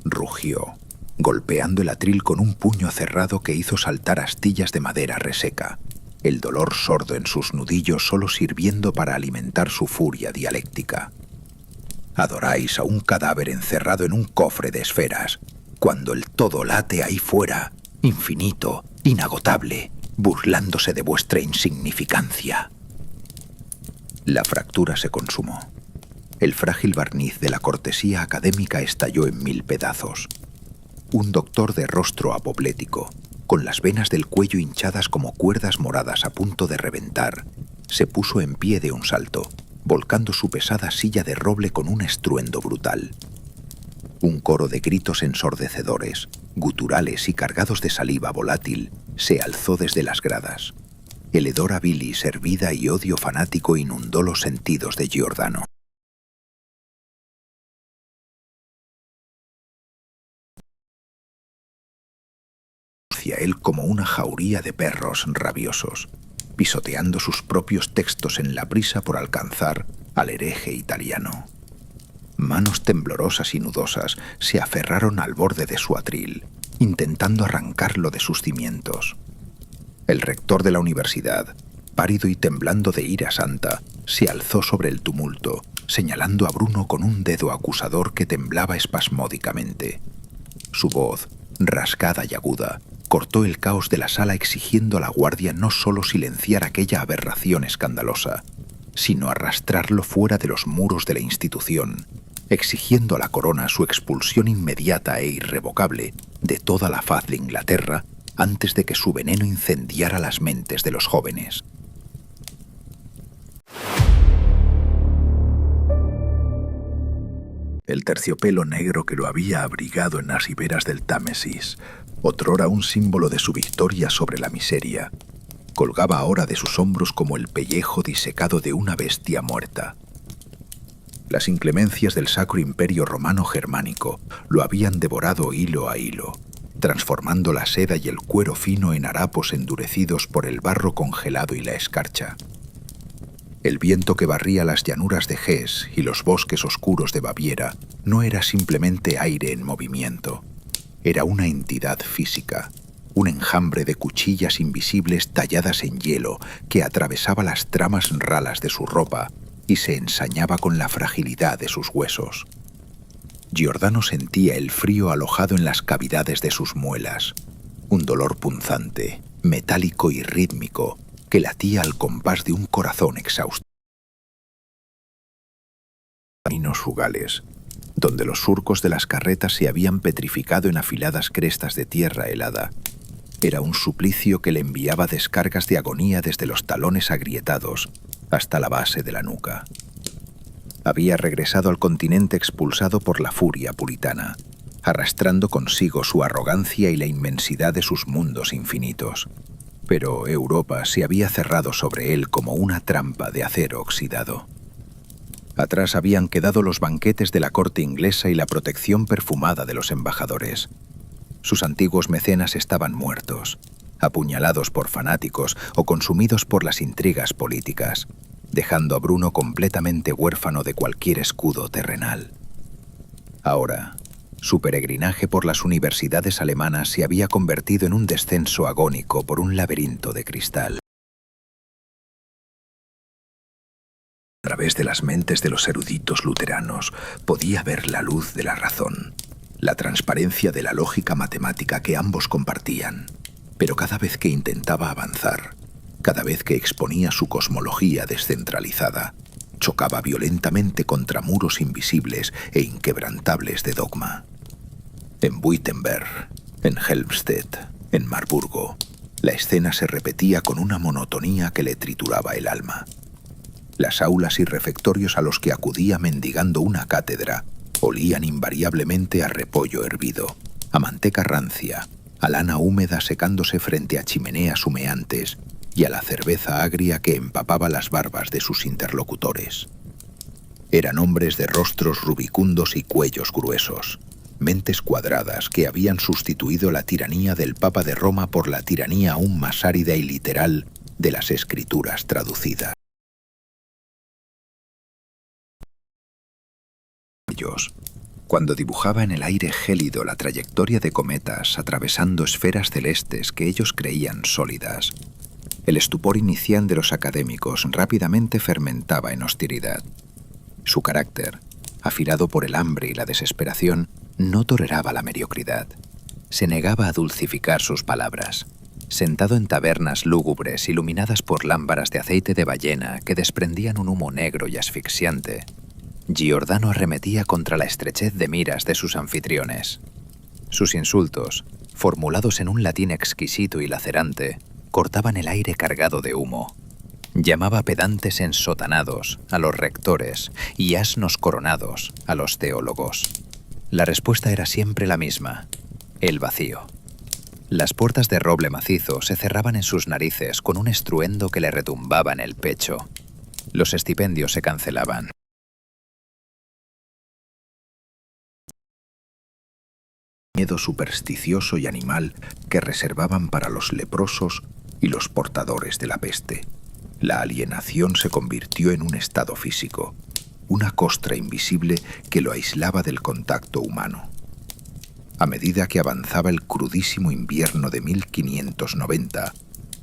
rugió, golpeando el atril con un puño cerrado que hizo saltar astillas de madera reseca, el dolor sordo en sus nudillos solo sirviendo para alimentar su furia dialéctica. Adoráis a un cadáver encerrado en un cofre de esferas, cuando el todo late ahí fuera, infinito, inagotable, burlándose de vuestra insignificancia. La fractura se consumó. El frágil barniz de la cortesía académica estalló en 1000 pedazos. Un doctor de rostro apoplético, con las venas del cuello hinchadas como cuerdas moradas a punto de reventar, se puso en pie de un salto, volcando su pesada silla de roble con un estruendo brutal. Un coro de gritos ensordecedores, guturales y cargados de saliva volátil, se alzó desde las gradas. El hedor a bilis hervida y odio fanático inundó los sentidos de Giordano. Hacia él como una jauría de perros rabiosos, pisoteando sus propios textos en la prisa por alcanzar al hereje italiano. Manos temblorosas y nudosas se aferraron al borde de su atril, intentando arrancarlo de sus cimientos. El rector de la universidad, pálido y temblando de ira santa, se alzó sobre el tumulto, señalando a Bruno con un dedo acusador que temblaba espasmódicamente. Su voz, rasgada y aguda, cortó el caos de la sala exigiendo a la guardia no solo silenciar aquella aberración escandalosa, sino arrastrarlo fuera de los muros de la institución, exigiendo a la corona su expulsión inmediata e irrevocable de toda la faz de Inglaterra antes de que su veneno incendiara las mentes de los jóvenes.
El terciopelo negro que lo había abrigado en las riberas del Támesis, otrora un símbolo de su victoria sobre la miseria, colgaba ahora de sus hombros como el pellejo disecado de una bestia muerta. Las inclemencias del Sacro Imperio Romano Germánico lo habían devorado hilo a hilo, transformando la seda y el cuero fino en harapos endurecidos por el barro congelado y la escarcha. El viento que barría las llanuras de Hesse y los bosques oscuros de Baviera no era simplemente aire en movimiento. Era una entidad física, un enjambre de cuchillas invisibles talladas en hielo que atravesaba las tramas ralas de su ropa y se ensañaba con la fragilidad de sus huesos. Giordano sentía el frío alojado en las cavidades de sus muelas, un dolor punzante, metálico y rítmico que latía al compás de un corazón exhausto. Caminos fugales, donde los surcos de las carretas se habían petrificado en afiladas crestas de tierra helada. Era un suplicio que le enviaba descargas de agonía desde los talones agrietados hasta la base de la nuca. Había regresado al continente expulsado por la furia puritana, arrastrando consigo su arrogancia y la inmensidad de sus mundos infinitos. Pero Europa se había cerrado sobre él como una trampa de acero oxidado. Atrás habían quedado los banquetes de la corte inglesa y la protección perfumada de los embajadores. Sus antiguos mecenas estaban muertos, apuñalados por fanáticos o consumidos por las intrigas políticas, dejando a Bruno completamente huérfano de cualquier escudo terrenal. Ahora, su peregrinaje por las universidades alemanas se había convertido en un descenso agónico por un laberinto de cristal. A través de las mentes de los eruditos luteranos podía ver la luz de la razón, la transparencia de la lógica matemática que ambos compartían. Pero cada vez que intentaba avanzar, cada vez que exponía su cosmología descentralizada, chocaba violentamente contra muros invisibles e inquebrantables de dogma. En Wittenberg, en Helmstedt, en Marburgo, la escena se repetía con una monotonía que le trituraba el alma. Las aulas y refectorios a los que acudía mendigando una cátedra olían invariablemente a repollo hervido, a manteca rancia, a lana húmeda secándose frente a chimeneas humeantes y a la cerveza agria que empapaba las barbas de sus interlocutores. Eran hombres de rostros rubicundos y cuellos gruesos, mentes cuadradas que habían sustituido la tiranía del Papa de Roma por la tiranía aún más árida y literal de las escrituras traducidas. Cuando dibujaba en el aire gélido la trayectoria de cometas atravesando esferas celestes que ellos creían sólidas, el estupor inicial de los académicos rápidamente fermentaba en hostilidad. Su carácter, afilado por el hambre y la desesperación, no toleraba la mediocridad. Se negaba a dulcificar sus palabras. Sentado en tabernas lúgubres iluminadas por lámparas de aceite de ballena que desprendían un humo negro y asfixiante, Giordano arremetía contra la estrechez de miras de sus anfitriones. Sus insultos, formulados en un latín exquisito y lacerante, cortaban el aire cargado de humo. Llamaba pedantes ensotanados a los rectores y asnos coronados a los teólogos. La respuesta era siempre la misma: el vacío. Las puertas de roble macizo se cerraban en sus narices con un estruendo que le retumbaba en el pecho. Los estipendios se cancelaban. Miedo supersticioso y animal que reservaban para los leprosos y los portadores de la peste. La alienación se convirtió en un estado físico, una costra invisible que lo aislaba del contacto humano. A medida que avanzaba el crudísimo invierno de 1590,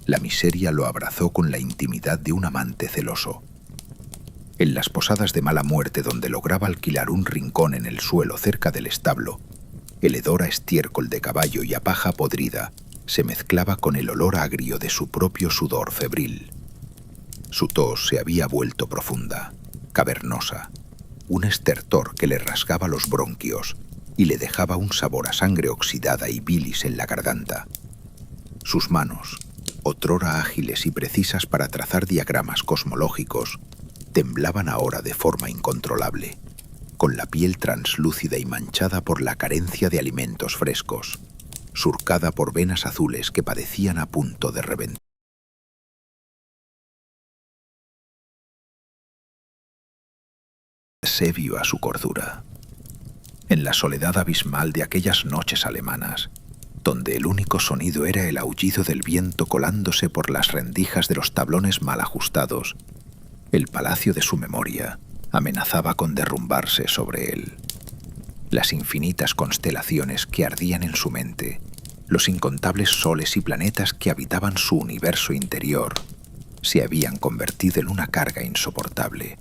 la miseria lo abrazó con la intimidad de un amante celoso.
En las posadas de mala muerte donde lograba alquilar un rincón en el suelo cerca del establo, el hedor a estiércol de caballo y a paja podrida se mezclaba con el olor agrio de su propio sudor febril. Su tos se había vuelto profunda, cavernosa, un estertor que le rasgaba los bronquios y le dejaba un sabor a sangre oxidada y bilis en la garganta. Sus manos, otrora ágiles y precisas para trazar diagramas cosmológicos, temblaban ahora de forma incontrolable, con la piel translúcida y manchada por la carencia de alimentos frescos, surcada por venas azules que parecían a punto de reventar. Se vio a su cordura. En la soledad abismal de aquellas noches alemanas, donde el único sonido era el aullido del viento colándose por las rendijas de los tablones mal ajustados, el palacio de su memoria amenazaba con derrumbarse sobre él. Las infinitas constelaciones que ardían en su mente, los incontables soles y planetas que habitaban su universo interior, se habían convertido en una carga insoportable.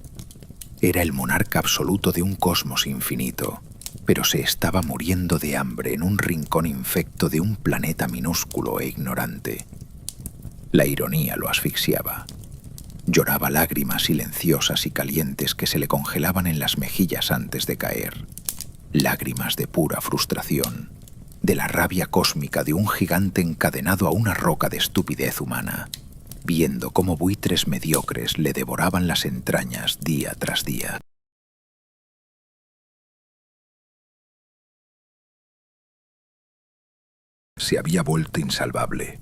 Era el monarca absoluto de un cosmos infinito, pero se estaba muriendo de hambre en un rincón infecto de un planeta minúsculo e ignorante. La ironía lo asfixiaba. Lloraba lágrimas silenciosas y calientes que se le congelaban en las mejillas antes de caer. Lágrimas de pura frustración, de la rabia cósmica de un gigante encadenado a una roca de estupidez humana, viendo cómo buitres mediocres le devoraban las entrañas día tras día. Se había vuelto insalvable.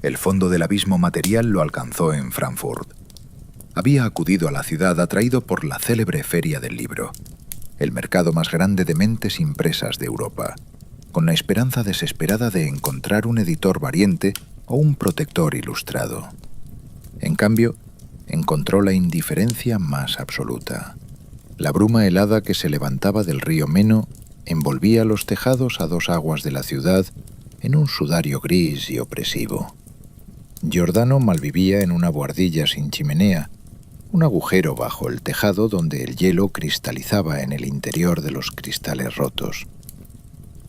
El fondo del abismo material lo alcanzó en Frankfurt. Había acudido a la ciudad atraído por la célebre Feria del Libro, el mercado más grande de mentes impresas de Europa, con la esperanza desesperada de encontrar un editor valiente o un protector ilustrado. En cambio, encontró la indiferencia más absoluta. La bruma helada que se levantaba del río Meno envolvía los tejados a dos aguas de la ciudad en un sudario gris y opresivo. Giordano malvivía en una buhardilla sin chimenea, un agujero bajo el tejado donde el hielo cristalizaba en el interior de los cristales rotos.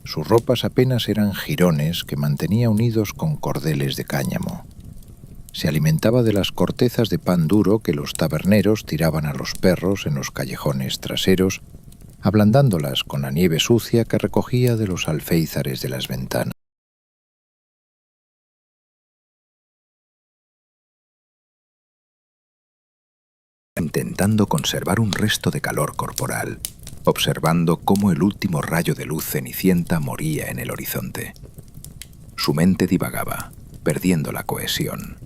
Sus ropas apenas eran jirones que mantenía unidos con cordeles de cáñamo. Se alimentaba de las cortezas de pan duro que los taberneros tiraban a los perros en los callejones traseros, ablandándolas con la nieve sucia que recogía de los alféizares de las ventanas. Intentando conservar un resto de calor corporal, observando cómo el último rayo de luz cenicienta moría en el horizonte. Su mente divagaba, perdiendo la cohesión,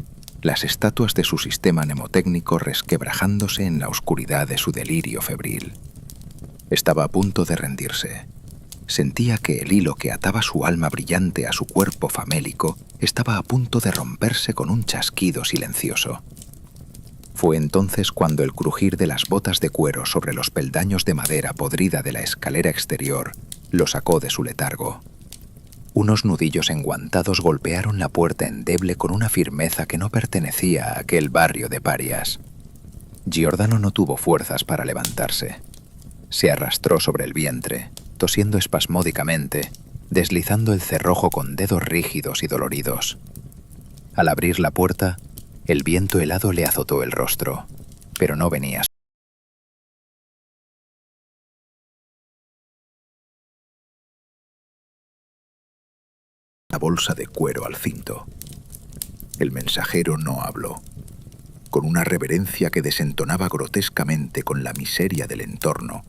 las estatuas de su sistema mnemotécnico resquebrajándose en la oscuridad de su delirio febril. Estaba a punto de rendirse. Sentía que el hilo que ataba su alma brillante a su cuerpo famélico estaba a punto de romperse con un chasquido silencioso. Fue entonces cuando el crujir de las botas de cuero sobre los peldaños de madera podrida de la escalera exterior lo sacó de su letargo. Unos nudillos enguantados golpearon la puerta endeble con una firmeza que no pertenecía a aquel barrio de parias. Giordano no tuvo fuerzas para levantarse. Se arrastró sobre el vientre, tosiendo espasmódicamente, deslizando el cerrojo con dedos rígidos y doloridos. Al abrir la puerta, el viento helado le azotó el rostro, pero no venía. La bolsa de cuero al cinto. El mensajero no habló. Con una reverencia que desentonaba grotescamente con la miseria del entorno,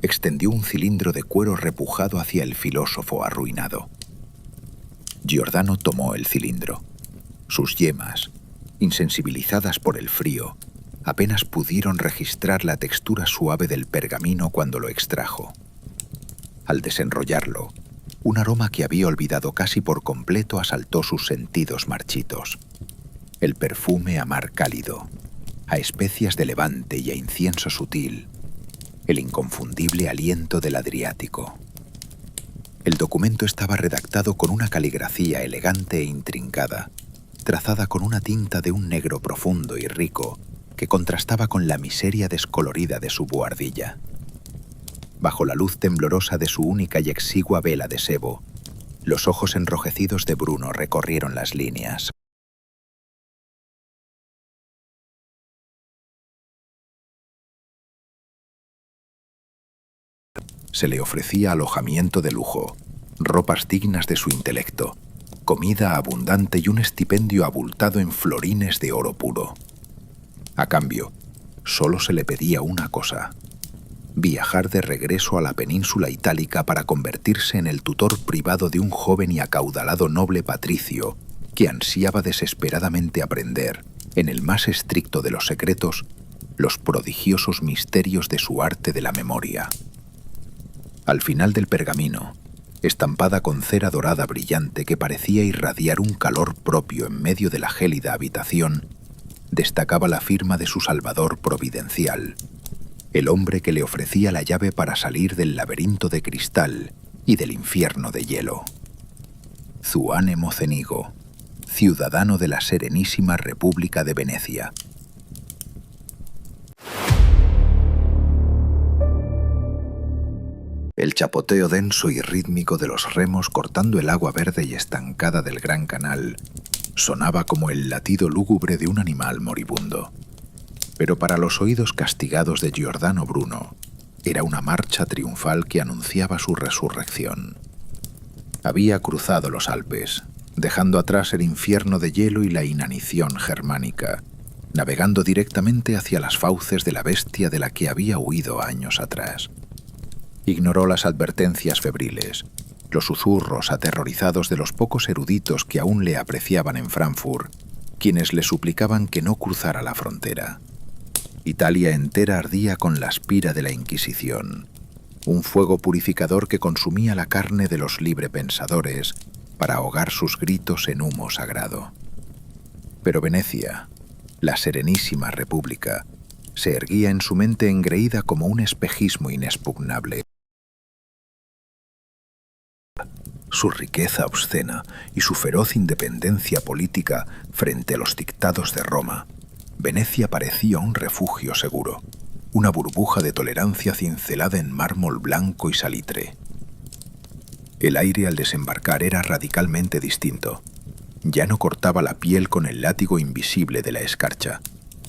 extendió un cilindro de cuero repujado hacia el filósofo arruinado. Giordano tomó el cilindro. Sus yemas, insensibilizadas por el frío, apenas pudieron registrar la textura suave del pergamino cuando lo extrajo. Al desenrollarlo, un aroma que había olvidado casi por completo asaltó sus sentidos marchitos. El perfume a mar cálido, a especias de levante y a incienso sutil, el inconfundible aliento del Adriático. El documento estaba redactado con una caligrafía elegante e intrincada, trazada con una tinta de un negro profundo y rico, que contrastaba con la miseria descolorida de su buhardilla. Bajo la luz temblorosa de su única y exigua vela de sebo, los ojos enrojecidos de Bruno recorrieron las líneas. Se le ofrecía alojamiento de lujo, ropas dignas de su intelecto, comida abundante y un estipendio abultado en florines de oro puro. A cambio, solo se le pedía una cosa: viajar de regreso a la península itálica para convertirse en el tutor privado de un joven y acaudalado noble patricio que ansiaba desesperadamente aprender, en el más estricto de los secretos, los prodigiosos misterios de su arte de la memoria. Al final del pergamino, estampada con cera dorada brillante que parecía irradiar un calor propio en medio de la gélida habitación, destacaba la firma de su salvador providencial, el hombre que le ofrecía la llave para salir del laberinto de cristal y del infierno de hielo. Zuane Mocenigo, ciudadano de la Serenísima República de Venecia. El chapoteo denso y rítmico de los remos cortando el agua verde y estancada del gran canal sonaba como el latido lúgubre de un animal moribundo. Pero para los oídos castigados de Giordano Bruno era una marcha triunfal que anunciaba su resurrección. Había cruzado los Alpes, dejando atrás el infierno de hielo y la inanición germánica, navegando directamente hacia las fauces de la bestia de la que había huido años atrás. Ignoró las advertencias febriles, los susurros aterrorizados de los pocos eruditos que aún le apreciaban en Frankfurt, quienes le suplicaban que no cruzara la frontera. Italia entera ardía con la espira de la Inquisición, un fuego purificador que consumía la carne de los librepensadores para ahogar sus gritos en humo sagrado. Pero Venecia, la Serenísima República, se erguía en su mente engreída como un espejismo inexpugnable. Su riqueza obscena y su feroz independencia política frente a los dictados de Roma, Venecia parecía un refugio seguro, una burbuja de tolerancia cincelada en mármol blanco y salitre. El aire al desembarcar era radicalmente distinto. Ya no cortaba la piel con el látigo invisible de la escarcha,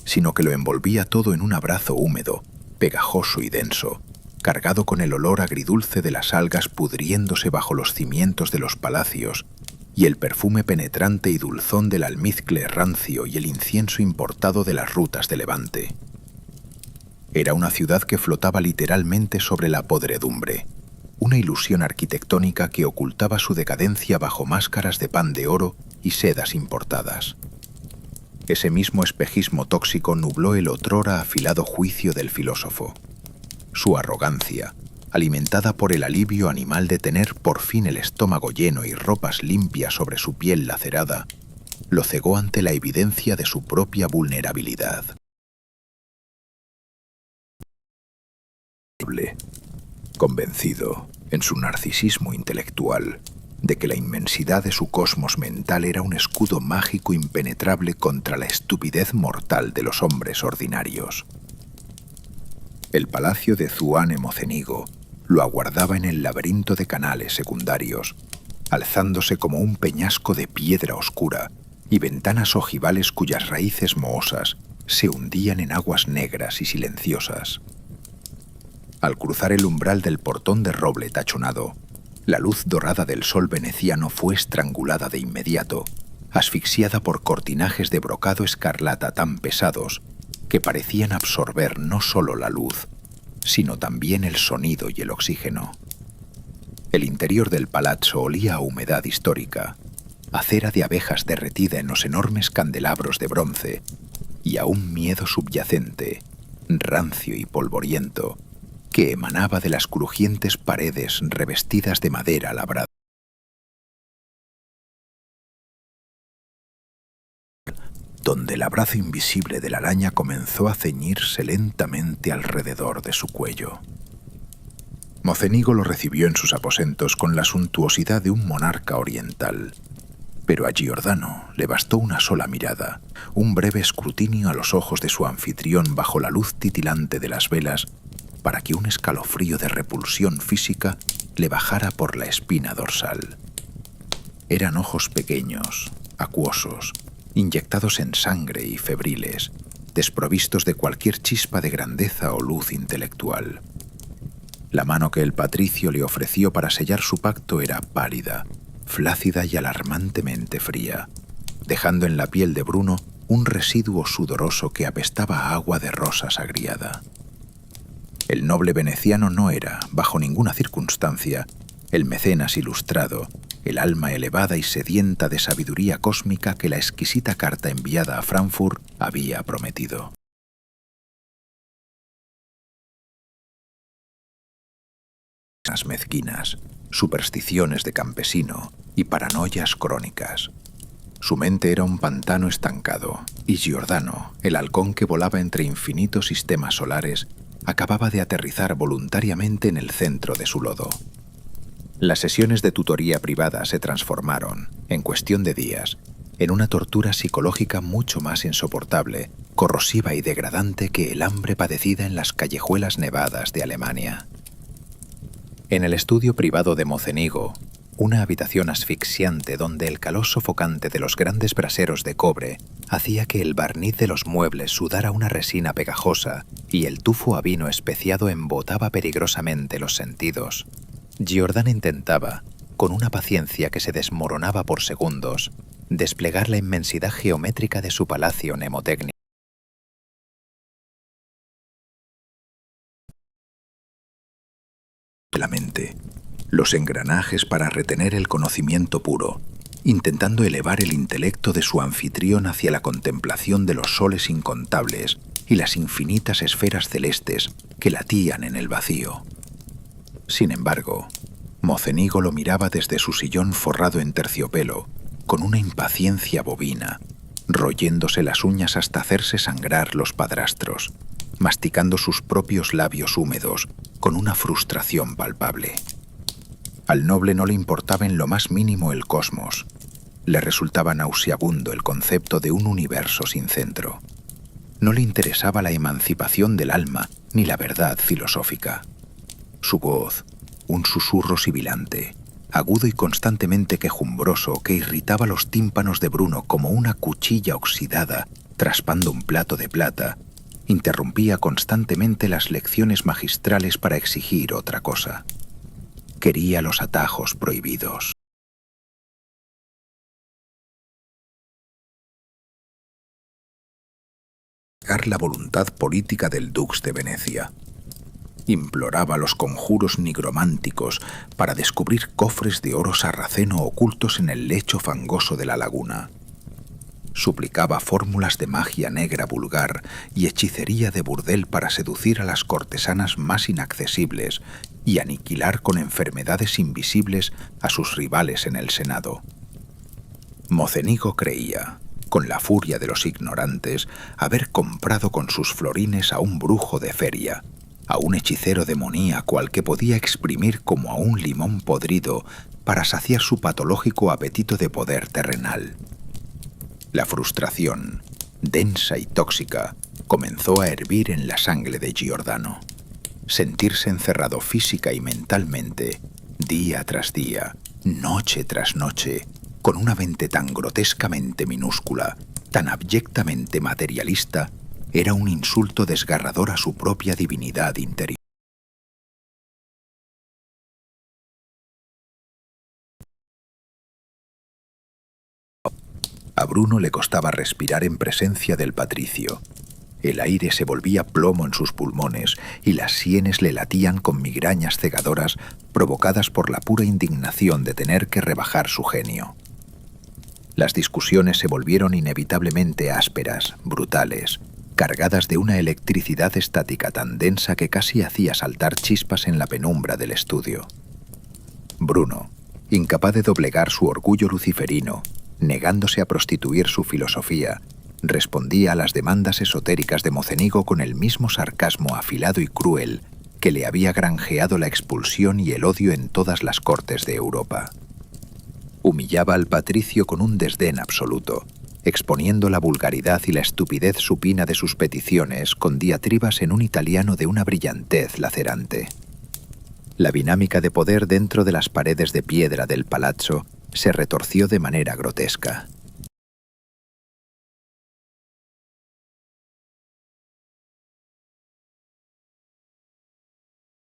sino que lo envolvía todo en un abrazo húmedo, pegajoso y denso, cargado con el olor agridulce de las algas pudriéndose bajo los cimientos de los palacios y el perfume penetrante y dulzón del almizcle rancio y el incienso importado de las rutas de Levante. Era una ciudad que flotaba literalmente sobre la podredumbre, una ilusión arquitectónica que ocultaba su decadencia bajo máscaras de pan de oro y sedas importadas. Ese mismo espejismo tóxico nubló el otrora afilado juicio del filósofo. Su arrogancia, alimentada por el alivio animal de tener por fin el estómago lleno y ropas limpias sobre su piel lacerada, lo cegó ante la evidencia de su propia vulnerabilidad. Convencido, en su narcisismo intelectual, de que la inmensidad de su cosmos mental era un escudo mágico impenetrable contra la estupidez mortal de los hombres ordinarios. El palacio de Zuane Mocenigo lo aguardaba en el laberinto de canales secundarios, alzándose como un peñasco de piedra oscura y ventanas ojivales cuyas raíces mohosas se hundían en aguas negras y silenciosas. Al cruzar el umbral del portón de roble tachonado, la luz dorada del sol veneciano fue estrangulada de inmediato, asfixiada por cortinajes de brocado escarlata tan pesados que parecían absorber no solo la luz, sino también el sonido y el oxígeno. El interior del palazzo olía a humedad histórica, a cera de abejas derretida en los enormes candelabros de bronce y a un miedo subyacente, rancio y polvoriento, que emanaba de las crujientes paredes revestidas de madera labrada, donde el abrazo invisible de la araña comenzó a ceñirse lentamente alrededor de su cuello. Mocenigo lo recibió en sus aposentos con la suntuosidad de un monarca oriental. Pero a Giordano le bastó una sola mirada, un breve escrutinio a los ojos de su anfitrión bajo la luz titilante de las velas, para que un escalofrío de repulsión física le bajara por la espina dorsal. Eran ojos pequeños, acuosos, inyectados en sangre y febriles, desprovistos de cualquier chispa de grandeza o luz intelectual. La mano que el patricio le ofreció para sellar su pacto era pálida, flácida y alarmantemente fría, dejando en la piel de Bruno un residuo sudoroso que apestaba a agua de rosas agriada. El noble veneciano no era, bajo ninguna circunstancia, el mecenas ilustrado, el alma elevada y sedienta de sabiduría cósmica que la exquisita carta enviada a Frankfurt había prometido. Las mezquinas, supersticiones de campesino y paranoias crónicas. Su mente era un pantano estancado, y Giordano, el halcón que volaba entre infinitos sistemas solares, acababa de aterrizar voluntariamente en el centro de su lodo. Las sesiones de tutoría privada se transformaron, en cuestión de días, en una tortura psicológica mucho más insoportable, corrosiva y degradante que el hambre padecida en las callejuelas nevadas de Alemania. En el estudio privado de Mocenigo, una habitación asfixiante donde el calor sofocante de los grandes braseros de cobre hacía que el barniz de los muebles sudara una resina pegajosa y el tufo a vino especiado embotaba peligrosamente los sentidos, Giordano intentaba, con una paciencia que se desmoronaba por segundos, desplegar la inmensidad geométrica de su palacio mnemotécnico. La mente, los engranajes para retener el conocimiento puro, intentando elevar el intelecto de su anfitrión hacia la contemplación de los soles incontables y las infinitas esferas celestes que latían en el vacío. Sin embargo, Mocenigo lo miraba desde su sillón forrado en terciopelo, con una impaciencia bovina, royéndose las uñas hasta hacerse sangrar los padrastros, masticando sus propios labios húmedos, con una frustración palpable. Al noble no le importaba en lo más mínimo el cosmos. Le resultaba nauseabundo el concepto de un universo sin centro. No le interesaba la emancipación del alma ni la verdad filosófica. Su voz, un susurro sibilante, agudo y constantemente quejumbroso que irritaba los tímpanos de Bruno como una cuchilla oxidada traspando un plato de plata, interrumpía constantemente las lecciones magistrales para exigir otra cosa. Quería los atajos prohibidos. La voluntad política del Dux de Venecia. Imploraba los conjuros nigrománticos para descubrir cofres de oro sarraceno ocultos en el lecho fangoso de la laguna. Suplicaba fórmulas de magia negra vulgar y hechicería de burdel para seducir a las cortesanas más inaccesibles y aniquilar con enfermedades invisibles a sus rivales en el Senado. Mocenigo creía, con la furia de los ignorantes, haber comprado con sus florines a un brujo de feria, a un hechicero demoníaco al que podía exprimir como a un limón podrido para saciar su patológico apetito de poder terrenal. La frustración, densa y tóxica, comenzó a hervir en la sangre de Giordano. Sentirse encerrado física y mentalmente, día tras día, noche tras noche, con una mente tan grotescamente minúscula, tan abyectamente materialista, era un insulto desgarrador a su propia divinidad interior. A Bruno le costaba respirar en presencia del patricio. El aire se volvía plomo en sus pulmones y las sienes le latían con migrañas cegadoras provocadas por la pura indignación de tener que rebajar su genio. Las discusiones se volvieron inevitablemente ásperas, brutales, cargadas de una electricidad estática tan densa que casi hacía saltar chispas en la penumbra del estudio. Bruno, incapaz de doblegar su orgullo luciferino, negándose a prostituir su filosofía, respondía a las demandas esotéricas de Mocenigo con el mismo sarcasmo afilado y cruel que le había granjeado la expulsión y el odio en todas las cortes de Europa. Humillaba al patricio con un desdén absoluto, exponiendo la vulgaridad y la estupidez supina de sus peticiones con diatribas en un italiano de una brillantez lacerante. La dinámica de poder dentro de las paredes de piedra del palazzo se retorció de manera grotesca.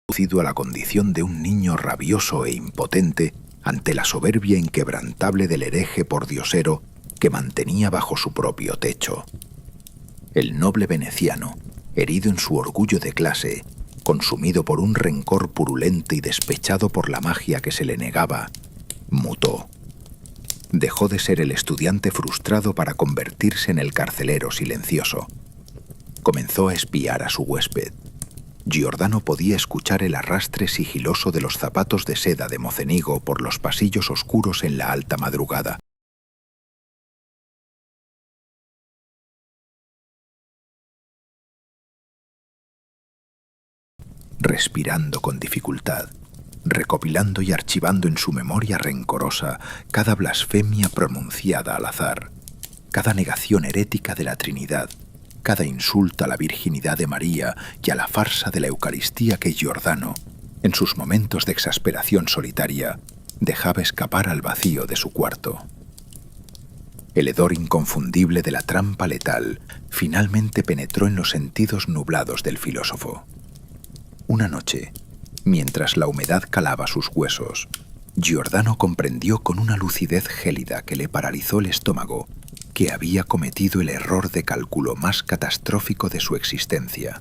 Reducido a la condición de un niño rabioso e impotente ante la soberbia inquebrantable del hereje pordiosero que mantenía bajo su propio techo. El noble veneciano, herido en su orgullo de clase, consumido por un rencor purulento y despechado por la magia que se le negaba, mutó. Dejó de ser el estudiante frustrado para convertirse en el carcelero silencioso. Comenzó a espiar a su huésped. Giordano podía escuchar el arrastre sigiloso de los zapatos de seda de Mocenigo por los pasillos oscuros en la alta madrugada. Respirando con dificultad, recopilando y archivando en su memoria rencorosa cada blasfemia pronunciada al azar, cada negación herética de la Trinidad, cada insulto a la virginidad de María y a la farsa de la Eucaristía que Giordano, en sus momentos de exasperación solitaria, dejaba escapar al vacío de su cuarto. El hedor inconfundible de la trampa letal finalmente penetró en los sentidos nublados del filósofo. Una noche, mientras la humedad calaba sus huesos, Giordano comprendió con una lucidez gélida que le paralizó el estómago que había cometido el error de cálculo más catastrófico de su existencia.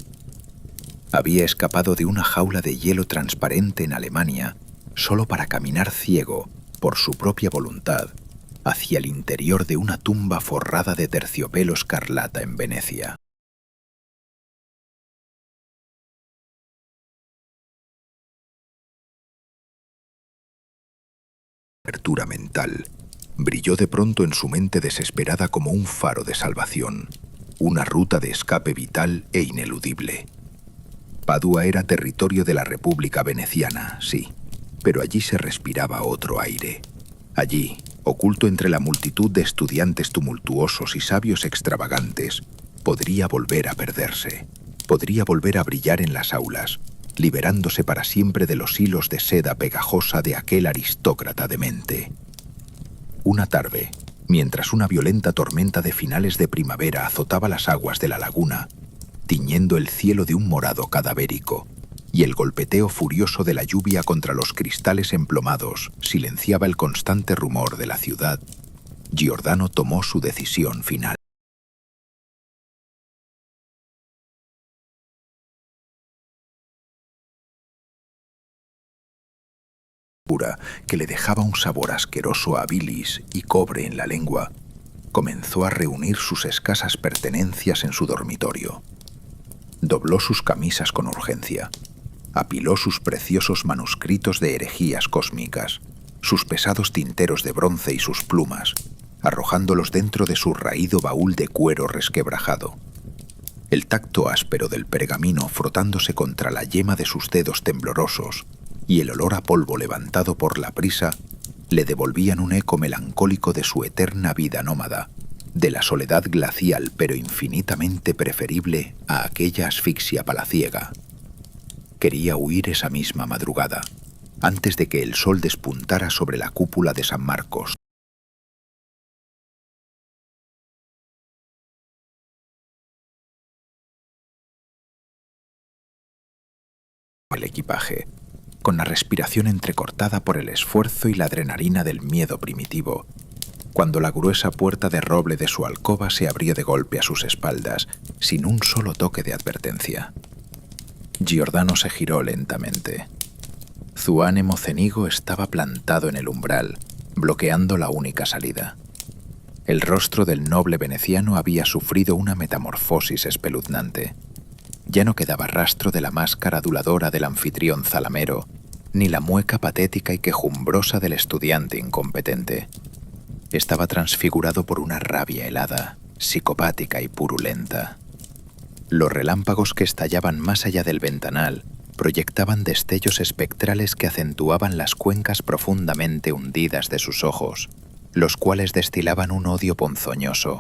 Había escapado de una jaula de hielo transparente en Alemania solo para caminar ciego, por su propia voluntad, hacia el interior de una tumba forrada de terciopelo escarlata en Venecia. Apertura mental brilló de pronto en su mente desesperada como un faro de salvación, una ruta de escape vital e ineludible. Padua era territorio de la República Veneciana, sí, pero allí se respiraba otro aire. Allí, oculto entre la multitud de estudiantes tumultuosos y sabios extravagantes, podría volver a perderse, podría volver a brillar en las aulas, liberándose para siempre de los hilos de seda pegajosa de aquel aristócrata demente. Una tarde, mientras una violenta tormenta de finales de primavera azotaba las aguas de la laguna, tiñendo el cielo de un morado cadavérico, y el golpeteo furioso de la lluvia contra los cristales emplomados silenciaba el constante rumor de la ciudad, Giordano tomó su decisión final. Que le dejaba un sabor asqueroso a bilis y cobre en la lengua, comenzó a reunir sus escasas pertenencias en su dormitorio. Dobló sus camisas con urgencia, apiló sus preciosos manuscritos de herejías cósmicas, sus pesados tinteros de bronce y sus plumas, arrojándolos dentro de su raído baúl de cuero resquebrajado. El tacto áspero del pergamino frotándose contra la yema de sus dedos temblorosos y el olor a polvo levantado por la prisa le devolvían un eco melancólico de su eterna vida nómada, de la soledad glacial pero infinitamente preferible a aquella asfixia palaciega. Quería huir esa misma madrugada, antes de que el sol despuntara sobre la cúpula de San Marcos. El equipaje, con la respiración entrecortada por el esfuerzo y la adrenalina del miedo primitivo, cuando la gruesa puerta de roble de su alcoba se abrió de golpe a sus espaldas, sin un solo toque de advertencia. Giordano se giró lentamente. Zuane Mocenigo estaba plantado en el umbral, bloqueando la única salida. El rostro del noble veneciano había sufrido una metamorfosis espeluznante. Ya no quedaba rastro de la máscara aduladora del anfitrión zalamero, ni la mueca patética y quejumbrosa del estudiante incompetente. Estaba transfigurado por una rabia helada, psicopática y purulenta. Los relámpagos que estallaban más allá del ventanal proyectaban destellos espectrales que acentuaban las cuencas profundamente hundidas de sus ojos, los cuales destilaban un odio ponzoñoso,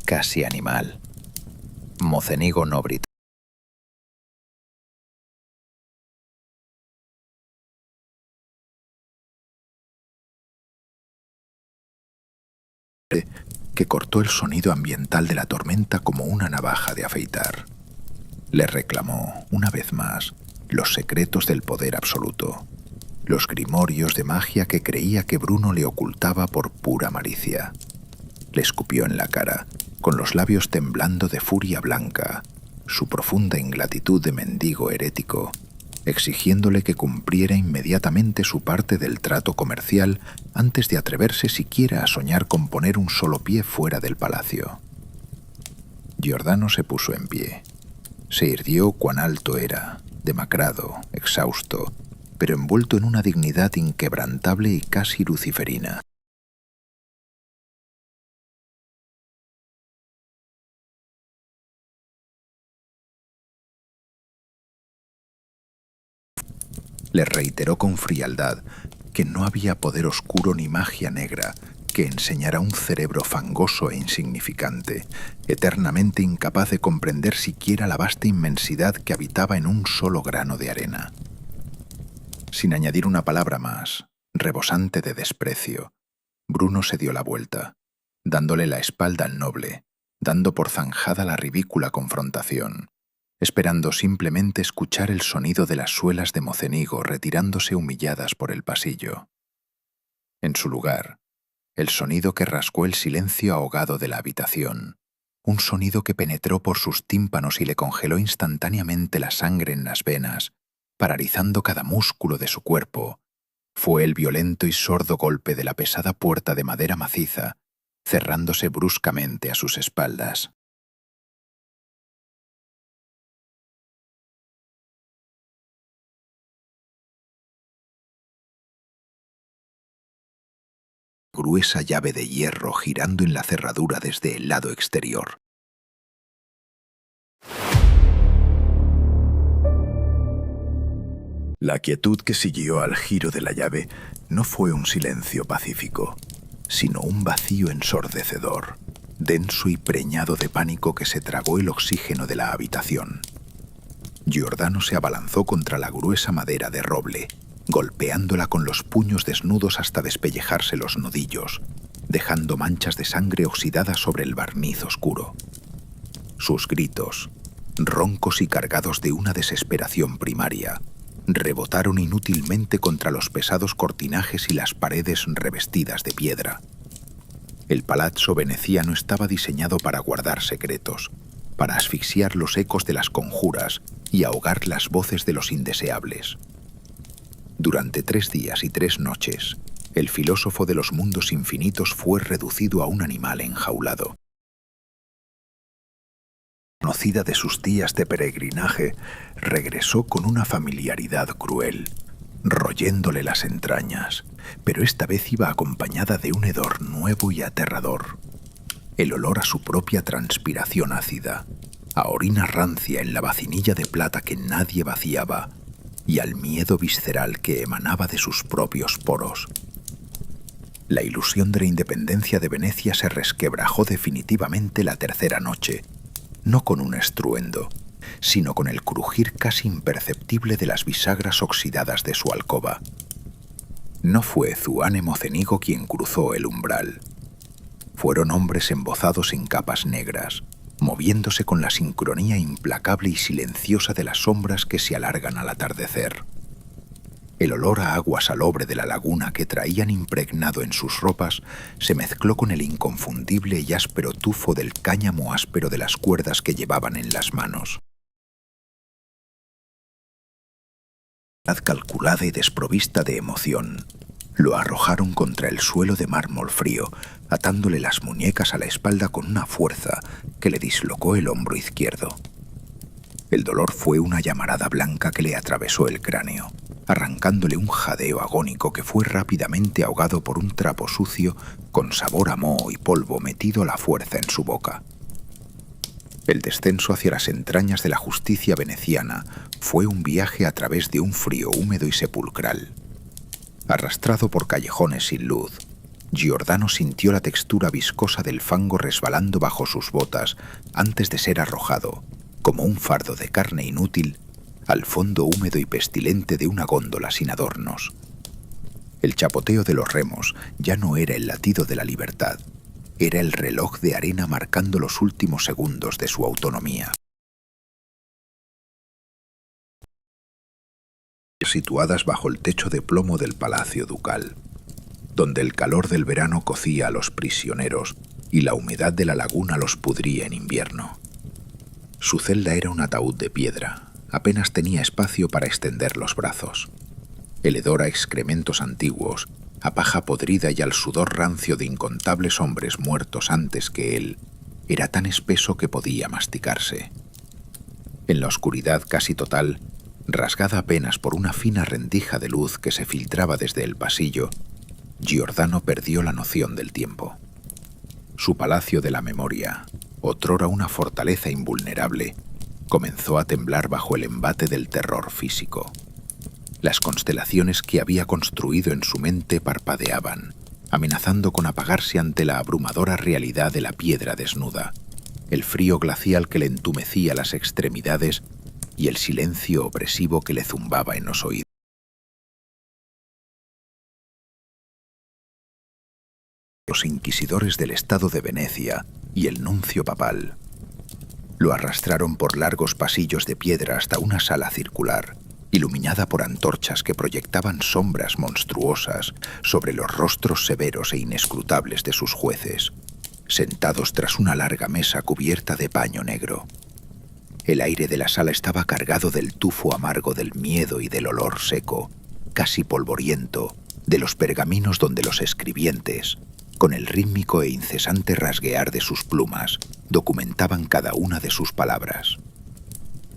casi animal. Mocenigo no gritó. Que cortó el sonido ambiental de la tormenta como una navaja de afeitar. Le reclamó, una vez más, los secretos del poder absoluto, los grimorios de magia que creía que Bruno le ocultaba por pura malicia. Le escupió en la cara, con los labios temblando de furia blanca, su profunda ingratitud de mendigo herético, exigiéndole que cumpliera inmediatamente su parte del trato comercial antes de atreverse siquiera a soñar con poner un solo pie fuera del palacio. Giordano se puso en pie. Se irguió cuán alto era, demacrado, exhausto, pero envuelto en una dignidad inquebrantable y casi luciferina. Le reiteró con frialdad que no había poder oscuro ni magia negra que enseñara a un cerebro fangoso e insignificante, eternamente incapaz de comprender siquiera la vasta inmensidad que habitaba en un solo grano de arena. Sin añadir una palabra más, rebosante de desprecio, Bruno se dio la vuelta, dándole la espalda al noble, dando por zanjada la ridícula confrontación, esperando simplemente escuchar el sonido de las suelas de Mocenigo retirándose humilladas por el pasillo. En su lugar, el sonido que rasgó el silencio ahogado de la habitación, un sonido que penetró por sus tímpanos y le congeló instantáneamente la sangre en las venas, paralizando cada músculo de su cuerpo, fue el violento y sordo golpe de la pesada puerta de madera maciza, cerrándose bruscamente a sus espaldas. Gruesa llave de hierro girando en la cerradura desde el lado exterior.
La quietud que siguió al giro de la llave no fue un silencio pacífico, sino un vacío ensordecedor, denso y preñado de pánico que se tragó el oxígeno de la habitación. Giordano se abalanzó contra la gruesa madera de roble, golpeándola con los puños desnudos hasta despellejarse los nudillos, dejando manchas de sangre oxidada sobre el barniz oscuro. Sus gritos, roncos y cargados de una desesperación primaria, rebotaron inútilmente contra los pesados cortinajes y las paredes revestidas de piedra. El palazzo veneciano estaba diseñado para guardar secretos, para asfixiar los ecos de las conjuras y ahogar las voces de los indeseables. Durante 3 días y 3 noches, el filósofo de los mundos infinitos fue reducido a un animal enjaulado. Conocida de sus días de peregrinaje, regresó con una familiaridad cruel, royéndole las entrañas, pero esta vez iba acompañada de un hedor nuevo y aterrador. El olor a su propia transpiración ácida, a orina rancia en la vacinilla de plata que nadie vaciaba, y al miedo visceral que emanaba de sus propios poros. La ilusión de la independencia de Venecia se resquebrajó definitivamente la tercera noche, no con un estruendo, sino con el crujir casi imperceptible de las bisagras oxidadas de su alcoba. No fue Zuane Mocenigo quien cruzó el umbral. Fueron hombres embozados en capas negras, moviéndose con la sincronía implacable y silenciosa de las sombras que se alargan al atardecer. El olor a agua salobre de la laguna que traían impregnado en sus ropas se mezcló con el inconfundible y áspero tufo del cáñamo áspero de las cuerdas que llevaban en las manos. Calculada y desprovista de emoción, lo arrojaron contra el suelo de mármol frío, atándole las muñecas a la espalda con una fuerza que le dislocó el hombro izquierdo. El dolor fue una llamarada blanca que le atravesó el cráneo, arrancándole un jadeo agónico que fue rápidamente ahogado por un trapo sucio con sabor a moho y polvo metido a la fuerza en su boca.
El descenso hacia las entrañas de la justicia veneciana fue un viaje a través de un frío húmedo y sepulcral. Arrastrado por callejones sin luz, Giordano sintió la textura viscosa del fango resbalando bajo sus botas antes de ser arrojado, como un fardo de carne inútil, al fondo húmedo y pestilente de una góndola sin adornos. El chapoteo de los remos ya no era el latido de la libertad, era el reloj de arena marcando los últimos segundos de su autonomía.
Situadas bajo el techo de plomo del Palacio Ducal, donde el calor del verano cocía a los prisioneros y la humedad de la laguna los pudría en invierno. Su celda era un ataúd de piedra, apenas tenía espacio para extender los brazos. El hedor a excrementos antiguos, a paja podrida y al sudor rancio de incontables hombres muertos antes que él, era tan espeso que podía masticarse. En la oscuridad casi total, rasgada apenas por una fina rendija de luz que se filtraba desde el pasillo, Giordano perdió la noción del tiempo. Su palacio de la memoria, otrora una fortaleza invulnerable, comenzó a temblar bajo el embate del terror físico. Las constelaciones que había construido en su mente parpadeaban, amenazando con apagarse ante la abrumadora realidad de la piedra desnuda, el frío glacial que le entumecía las extremidades y el silencio opresivo que le zumbaba en los oídos. Los inquisidores del Estado de Venecia y el nuncio papal lo arrastraron por largos pasillos de piedra hasta una sala circular, iluminada por antorchas que proyectaban sombras monstruosas sobre los rostros severos e inescrutables de sus jueces, sentados tras una larga mesa cubierta de paño negro. El aire de la sala estaba cargado del tufo amargo del miedo y del olor seco, casi polvoriento, de los pergaminos donde los escribientes, con el rítmico e incesante rasguear de sus plumas, documentaban cada una de sus palabras.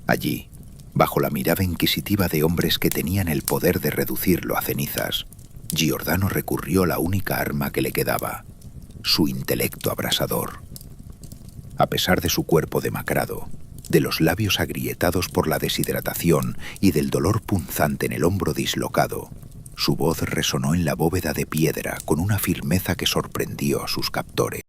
Allí, bajo la mirada inquisitiva de hombres que tenían el poder de reducirlo a cenizas, Giordano recurrió a la única arma que le quedaba, su intelecto abrasador. A pesar de su cuerpo demacrado, de los labios agrietados por la deshidratación y del dolor punzante en el hombro dislocado, su voz resonó en la bóveda de piedra con una firmeza que sorprendió a sus captores.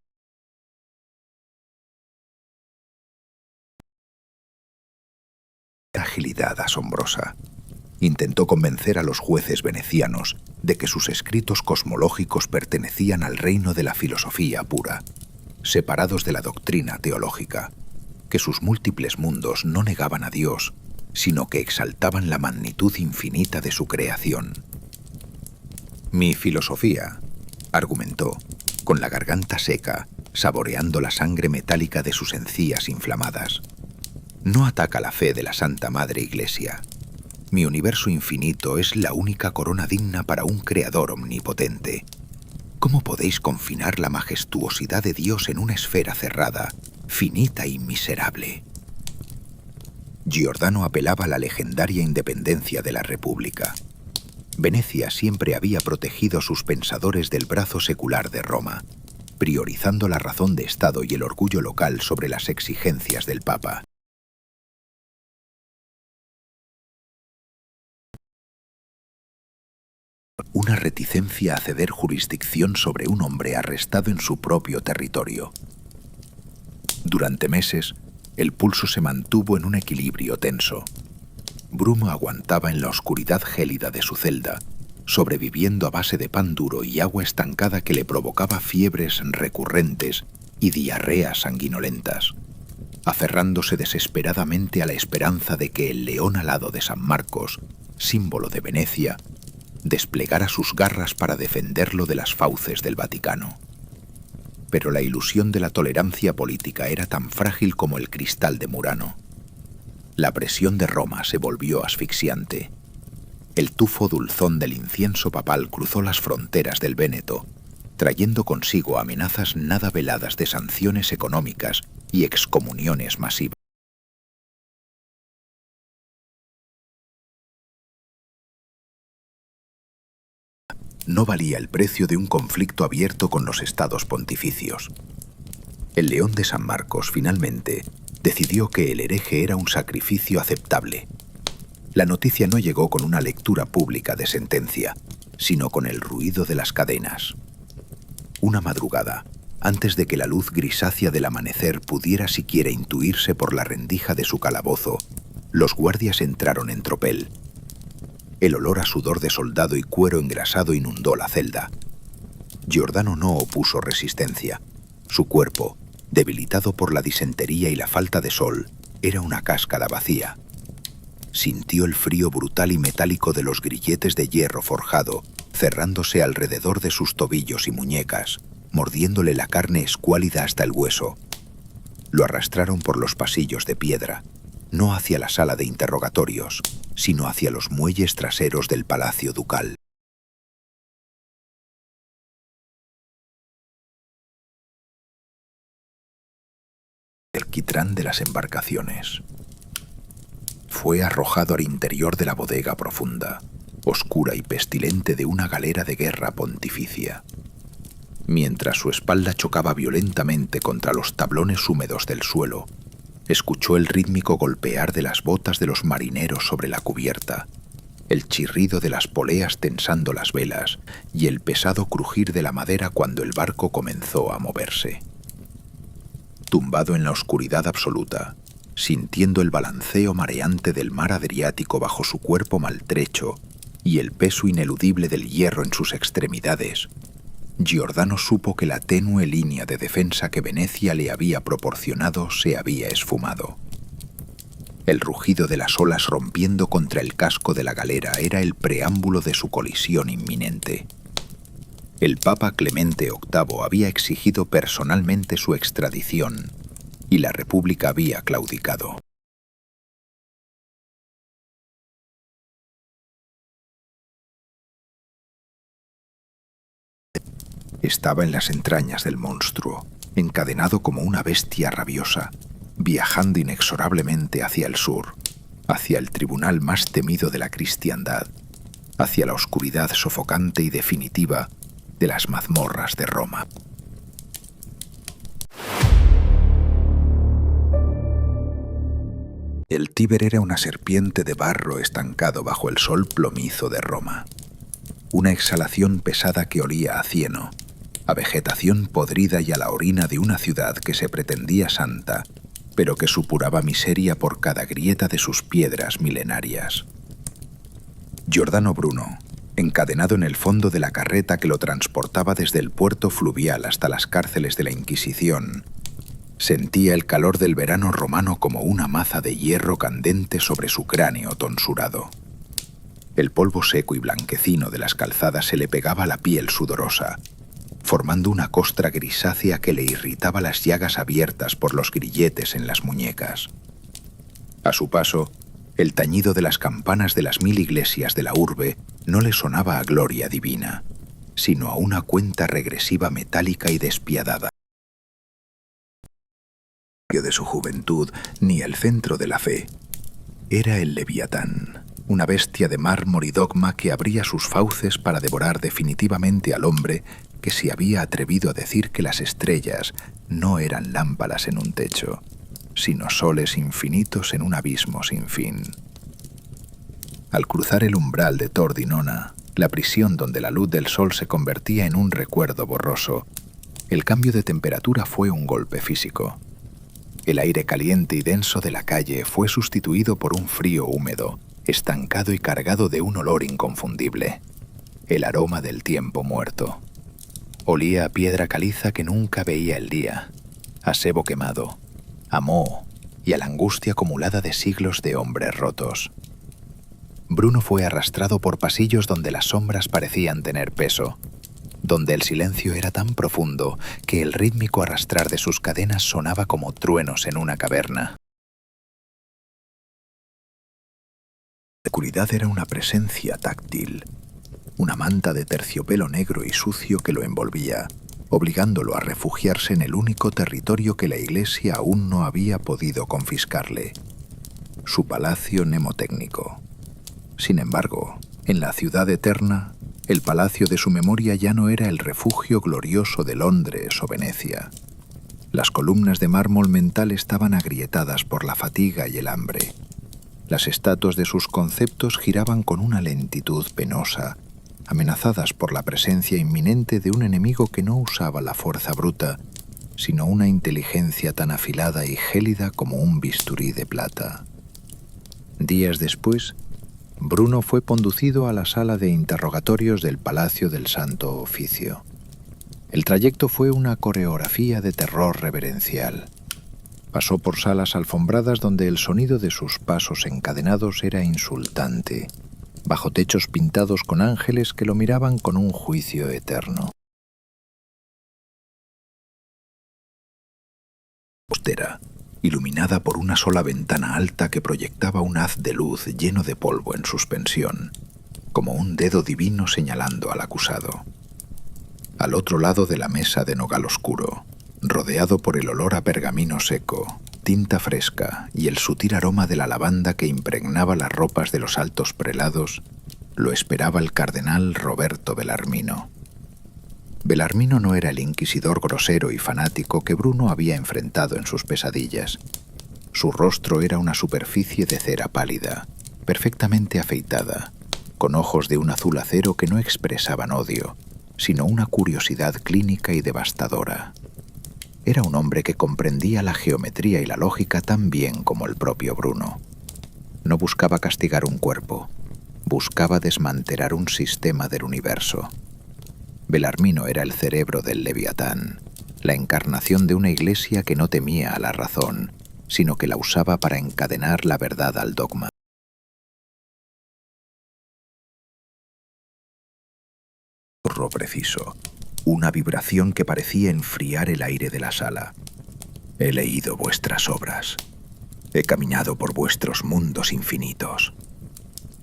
Agilidad asombrosa. Intentó convencer a los jueces venecianos de que sus escritos cosmológicos pertenecían al reino de la filosofía pura, separados de la doctrina teológica, que sus múltiples mundos no negaban a Dios, sino que exaltaban la magnitud infinita de su creación. Mi filosofía, argumentó, con la garganta seca, saboreando la sangre metálica de sus encías inflamadas, no ataca la fe de la Santa Madre Iglesia. Mi universo infinito es la única corona digna para un creador omnipotente. ¿Cómo podéis confinar la majestuosidad de Dios en una esfera cerrada, finita y miserable? Giordano apelaba a la legendaria independencia de la República. Venecia siempre había protegido a sus pensadores del brazo secular de Roma, priorizando la razón de Estado y el orgullo local sobre las exigencias del Papa. Una reticencia a ceder jurisdicción sobre un hombre arrestado en su propio territorio. Durante meses, el pulso se mantuvo en un equilibrio tenso. Brumo aguantaba en la oscuridad gélida de su celda, sobreviviendo a base de pan duro y agua estancada que le provocaba fiebres recurrentes y diarreas sanguinolentas, aferrándose desesperadamente a la esperanza de que el león alado de San Marcos, símbolo de Venecia, desplegara sus garras para defenderlo de las fauces del Vaticano. Pero la ilusión de la tolerancia política era tan frágil como el cristal de Murano. La presión de Roma se volvió asfixiante. El tufo dulzón del incienso papal cruzó las fronteras del Véneto, trayendo consigo amenazas nada veladas de sanciones económicas y excomuniones masivas. No valía el precio de un conflicto abierto con los estados pontificios. El león de San Marcos, finalmente,
decidió que el hereje era un sacrificio aceptable. La noticia no llegó con una lectura pública de sentencia, sino con el ruido de las cadenas. Una madrugada, antes de que la luz grisácea del amanecer pudiera siquiera intuirse por la rendija de su calabozo, los guardias entraron en tropel. El olor a sudor de soldado y cuero engrasado inundó la celda. Giordano no opuso resistencia. Su cuerpo, debilitado por la disentería y la falta de sol, era una cáscara vacía. Sintió el frío brutal y metálico de los grilletes de hierro forjado, cerrándose alrededor de sus tobillos y muñecas, mordiéndole la carne escuálida hasta el hueso. Lo arrastraron por los pasillos de piedra, no hacia la sala de interrogatorios, sino hacia los muelles traseros del palacio ducal. El quitrán de las embarcaciones. Fue arrojado al interior de la bodega profunda, oscura y pestilente de una galera de guerra pontificia. Mientras su espalda chocaba violentamente contra los tablones húmedos del suelo, escuchó el rítmico golpear de las botas de los marineros sobre la cubierta, el chirrido de las poleas tensando las velas y el pesado crujir de la madera cuando el barco comenzó a moverse. Tumbado en la oscuridad absoluta, sintiendo el balanceo mareante del mar Adriático bajo su cuerpo maltrecho y el peso ineludible del hierro en sus extremidades, Giordano supo que la tenue línea de defensa que Venecia le había proporcionado se había esfumado. El rugido de las olas rompiendo contra el casco de la galera era el preámbulo de su colisión inminente. El Papa Clemente VIII había exigido personalmente su extradición y la República había claudicado. Estaba en las entrañas del monstruo, encadenado como una bestia rabiosa, viajando inexorablemente hacia el sur, hacia el tribunal más temido de la cristiandad, hacia la oscuridad sofocante y definitiva de las mazmorras de Roma. El Tíber era una serpiente de barro estancado bajo el sol plomizo de Roma. Una exhalación pesada que olía a cieno, a vegetación podrida y a la orina de una ciudad que se pretendía santa, pero que supuraba miseria por cada grieta de sus piedras milenarias. Giordano Bruno, encadenado en el fondo de la carreta que lo transportaba desde el puerto fluvial hasta las cárceles de la Inquisición, sentía el calor del verano romano como una maza de hierro candente sobre su cráneo tonsurado. El polvo seco y blanquecino de las calzadas se le pegaba a la piel sudorosa, formando una costra grisácea que le irritaba las llagas abiertas por los grilletes en las muñecas. A su paso, el tañido de las campanas de las 1000 iglesias de la urbe no le sonaba a gloria divina, sino a una cuenta regresiva metálica y despiadada. De su juventud, ni el centro de la fe. Era el Leviatán, una bestia de mármol y dogma que abría sus fauces para devorar definitivamente al hombre que se había atrevido a decir que las estrellas no eran lámparas en un techo, sino soles infinitos en un abismo sin fin. Al cruzar el umbral de Tordinona, la prisión donde la luz del sol se convertía en un recuerdo borroso, el cambio de temperatura fue un golpe físico. El aire caliente y denso de la calle fue sustituido por un frío húmedo, estancado y cargado de un olor inconfundible, el aroma del tiempo muerto. Olía a piedra caliza que nunca veía el día, a sebo quemado, a moho y a la angustia acumulada de siglos de hombres rotos. Bruno fue arrastrado por pasillos donde las sombras parecían tener peso, donde el silencio era tan profundo que el rítmico arrastrar de sus cadenas sonaba como truenos en una caverna. La oscuridad era una presencia táctil, una manta de terciopelo negro y sucio que lo envolvía, obligándolo a refugiarse en el único territorio que la Iglesia aún no había podido confiscarle, su palacio mnemotécnico. Sin embargo, en la ciudad eterna, el palacio de su memoria ya no era el refugio glorioso de Londres o Venecia. Las columnas de mármol mental estaban agrietadas por la fatiga y el hambre. Las estatuas de sus conceptos giraban con una lentitud penosa, amenazadas por la presencia inminente de un enemigo que no usaba la fuerza bruta, sino una inteligencia tan afilada y gélida como un bisturí de plata. Días después, Bruno fue conducido a la sala de interrogatorios del Palacio del Santo Oficio. El trayecto fue una coreografía de terror reverencial. Pasó por salas alfombradas donde el sonido de sus pasos encadenados era insultante, bajo techos pintados con ángeles que lo miraban con un juicio eterno. Austera, iluminada por una sola ventana alta que proyectaba un haz de luz lleno de polvo en suspensión, como un dedo divino señalando al acusado. Al otro lado de la mesa de nogal oscuro, rodeado por el olor a pergamino seco, tinta fresca y el sutil aroma de la lavanda que impregnaba las ropas de los altos prelados, lo esperaba el cardenal Roberto Bellarmino. Bellarmino no era el inquisidor grosero y fanático que Bruno había enfrentado en sus pesadillas. Su rostro era una superficie de cera pálida, perfectamente afeitada, con ojos de un azul acero que no expresaban odio, sino una curiosidad clínica y devastadora. Era un hombre que comprendía la geometría y la lógica tan bien como el propio Bruno. No buscaba castigar un cuerpo, buscaba desmantelar un sistema del universo. Bellarmino era el cerebro del Leviatán, la encarnación de una iglesia que no temía a la razón, sino que la usaba para encadenar la verdad al dogma. Zorro preciso, una vibración que parecía enfriar el aire de la sala. He leído vuestras obras. He caminado por vuestros mundos infinitos.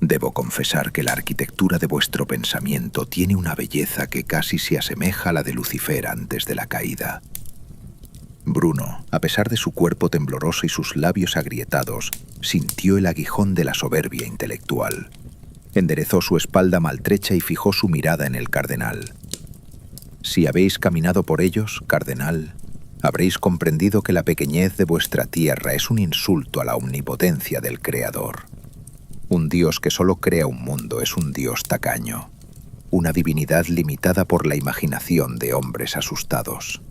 Debo confesar que la arquitectura de vuestro pensamiento tiene una belleza que casi se asemeja a la de Lucifer antes de la caída. Bruno, a pesar de su cuerpo tembloroso y sus labios agrietados, sintió el aguijón de la soberbia intelectual. Enderezó su espalda maltrecha y fijó su mirada en el cardenal. Si habéis caminado por ellos, cardenal, habréis comprendido que la pequeñez de vuestra tierra es un insulto a la omnipotencia del Creador. Un Dios que solo crea un mundo es un Dios tacaño, una divinidad limitada por la imaginación de hombres asustados.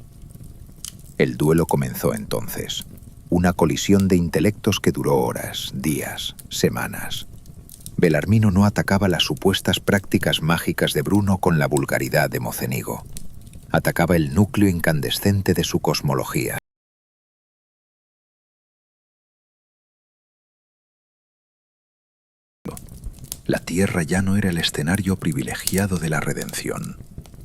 El duelo comenzó entonces, una colisión de intelectos que duró horas, días, semanas. Bellarmino no atacaba las supuestas prácticas mágicas de Bruno con la vulgaridad de Mocenigo. Atacaba el núcleo incandescente de su cosmología. La Tierra ya no era el escenario privilegiado de la redención.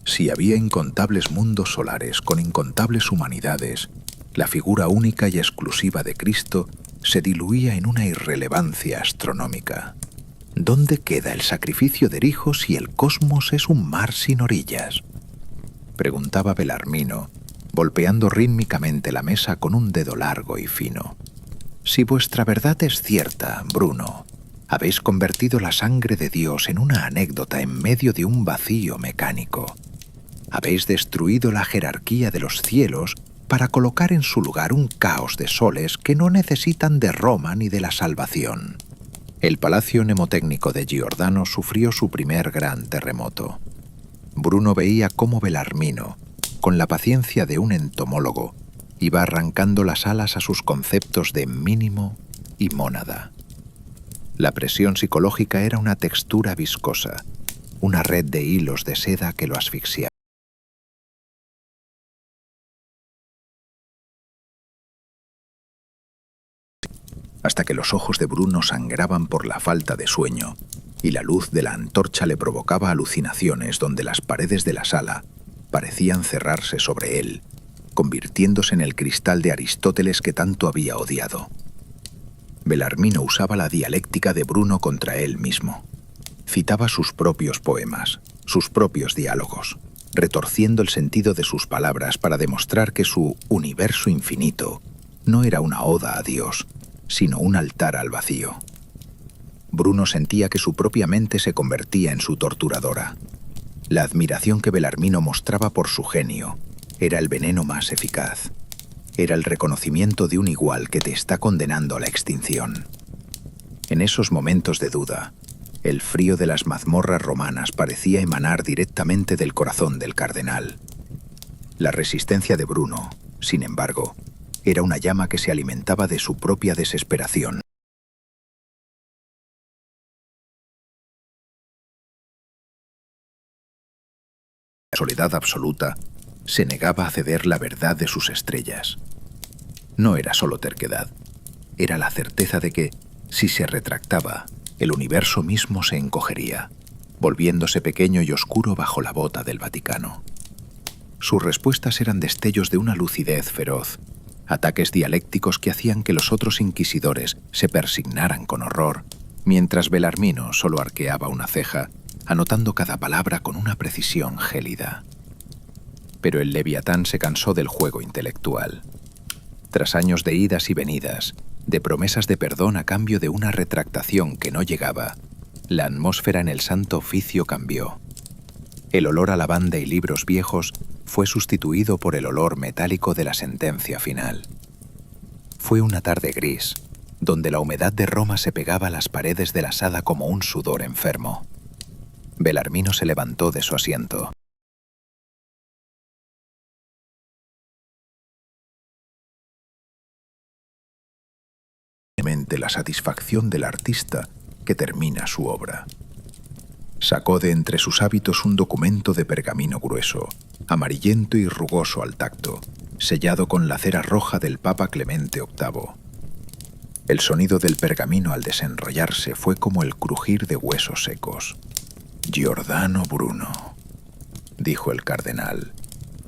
Si había incontables mundos solares con incontables humanidades, la figura única y exclusiva de Cristo se diluía en una irrelevancia astronómica. ¿Dónde queda el sacrificio del Hijo si el cosmos es un mar sin orillas?, preguntaba Bellarmino, golpeando rítmicamente la mesa con un dedo largo y fino. Si vuestra verdad es cierta, Bruno, habéis convertido la sangre de Dios en una anécdota en medio de un vacío mecánico. Habéis destruido la jerarquía de los cielos para colocar en su lugar un caos de soles que no necesitan de Roma ni de la salvación. El palacio mnemotécnico de Giordano sufrió su primer gran terremoto. Bruno veía cómo Bellarmino, con la paciencia de un entomólogo, iba arrancando las alas a sus conceptos de mínimo y mónada. La presión psicológica era una textura viscosa, una red de hilos de seda que lo asfixiaba. Hasta que los ojos de Bruno sangraban por la falta de sueño, y la luz de la antorcha le provocaba alucinaciones donde las paredes de la sala parecían cerrarse sobre él, convirtiéndose en el cristal de Aristóteles que tanto había odiado. Bellarmino usaba la dialéctica de Bruno contra él mismo. Citaba sus propios poemas, sus propios diálogos, retorciendo el sentido de sus palabras para demostrar que su universo infinito no era una oda a Dios, sino un altar al vacío. Bruno sentía que su propia mente se convertía en su torturadora. La admiración que Bellarmino mostraba por su genio era el veneno más eficaz. Era el reconocimiento de un igual que te está condenando a la extinción. En esos momentos de duda, el frío de las mazmorras romanas parecía emanar directamente del corazón del cardenal. La resistencia de Bruno, sin embargo, era una llama que se alimentaba de su propia desesperación. La soledad absoluta se negaba a ceder la verdad de sus estrellas. No era solo terquedad, era la certeza de que, si se retractaba, el universo mismo se encogería, volviéndose pequeño y oscuro bajo la bota del Vaticano. Sus respuestas eran destellos de una lucidez feroz, ataques dialécticos que hacían que los otros inquisidores se persignaran con horror, mientras Belarmino solo arqueaba una ceja, anotando cada palabra con una precisión gélida. Pero el Leviatán se cansó del juego intelectual. Tras años de idas y venidas, de promesas de perdón a cambio de una retractación que no llegaba, la atmósfera en el Santo Oficio cambió. El olor a lavanda y libros viejos fue sustituido por el olor metálico de la sentencia final. Fue una tarde gris, donde la humedad de Roma se pegaba a las paredes de la sala como un sudor enfermo. Belarmino se levantó de su asiento. La satisfacción del artista que termina su obra. Sacó de entre sus hábitos un documento de pergamino grueso, amarillento y rugoso al tacto, sellado con la cera roja del Papa Clemente VIII. El sonido del pergamino al desenrollarse fue como el crujir de huesos secos. «Giordano Bruno», dijo el cardenal,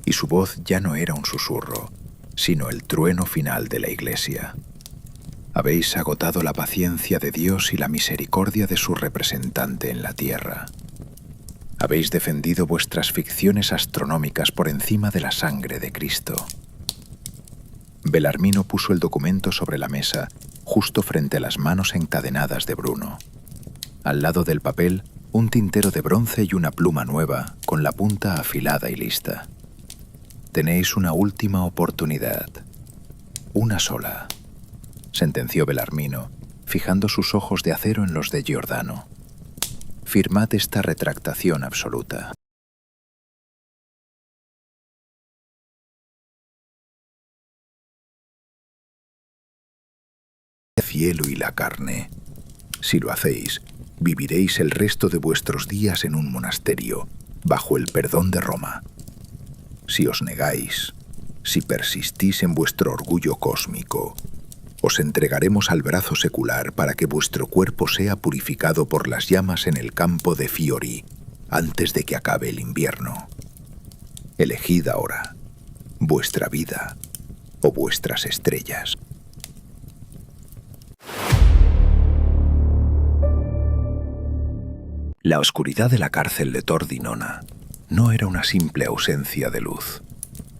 y su voz ya no era un susurro, sino el trueno final de la iglesia. Habéis agotado la paciencia de Dios y la misericordia de su representante en la tierra. Habéis defendido vuestras ficciones astronómicas por encima de la sangre de Cristo. Belarmino puso el documento sobre la mesa, justo frente a las manos encadenadas de Bruno. Al lado del papel, un tintero de bronce y una pluma nueva, con la punta afilada y lista. Tenéis una última oportunidad. Una sola, sentenció Belarmino, fijando sus ojos de acero en los de Giordano. Firmad esta retractación absoluta. El cielo y la carne. Si lo hacéis, viviréis el resto de vuestros días en un monasterio, bajo el perdón de Roma. Si os negáis, si persistís en vuestro orgullo cósmico, os entregaremos al brazo secular para que vuestro cuerpo sea purificado por las llamas en el campo de Fiori, antes de que acabe el invierno. Elegid ahora vuestra vida o vuestras estrellas. La oscuridad de la cárcel de Tordinona no era una simple ausencia de luz.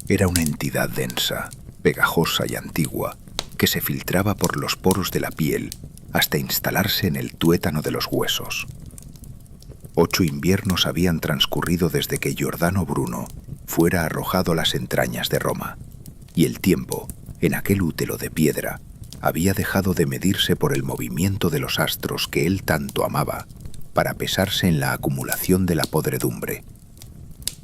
Era una entidad densa, pegajosa y antigua, que se filtraba por los poros de la piel hasta instalarse en el tuétano de los huesos. 8 inviernos habían transcurrido desde que Giordano Bruno fuera arrojado a las entrañas de Roma, y el tiempo, en aquel útero de piedra, había dejado de medirse por el movimiento de los astros que él tanto amaba, para pesarse en la acumulación de la podredumbre.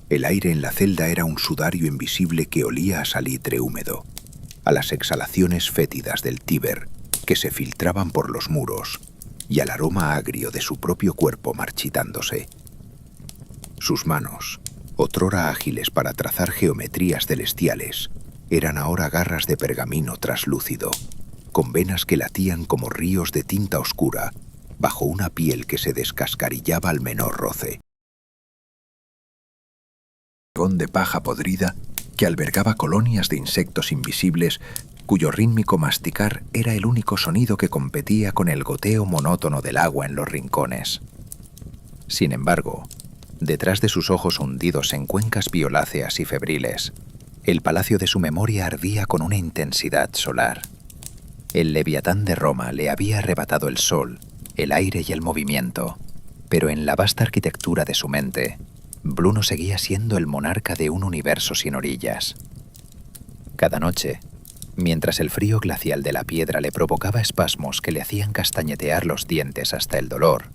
El aire en la celda era un sudario invisible que olía a salitre húmedo, a las exhalaciones fétidas del Tíber que se filtraban por los muros y al aroma agrio de su propio cuerpo marchitándose. Sus manos, otrora ágiles para trazar geometrías celestiales, eran ahora garras de pergamino traslúcido, con venas que latían como ríos de tinta oscura bajo una piel que se descascarillaba al menor roce. De paja podrida que albergaba colonias de insectos invisibles cuyo rítmico masticar era el único sonido que competía con el goteo monótono del agua en los rincones. Sin embargo, detrás de sus ojos hundidos en cuencas violáceas y febriles, el palacio de su memoria ardía con una intensidad solar. El Leviatán de Roma le había arrebatado el sol, el aire y el movimiento, pero en la vasta arquitectura de su mente, Bruno seguía siendo el monarca de un universo sin orillas. Cada noche, Mientras el frío glacial de la piedra le provocaba espasmos que le hacían castañetear los dientes hasta el dolor,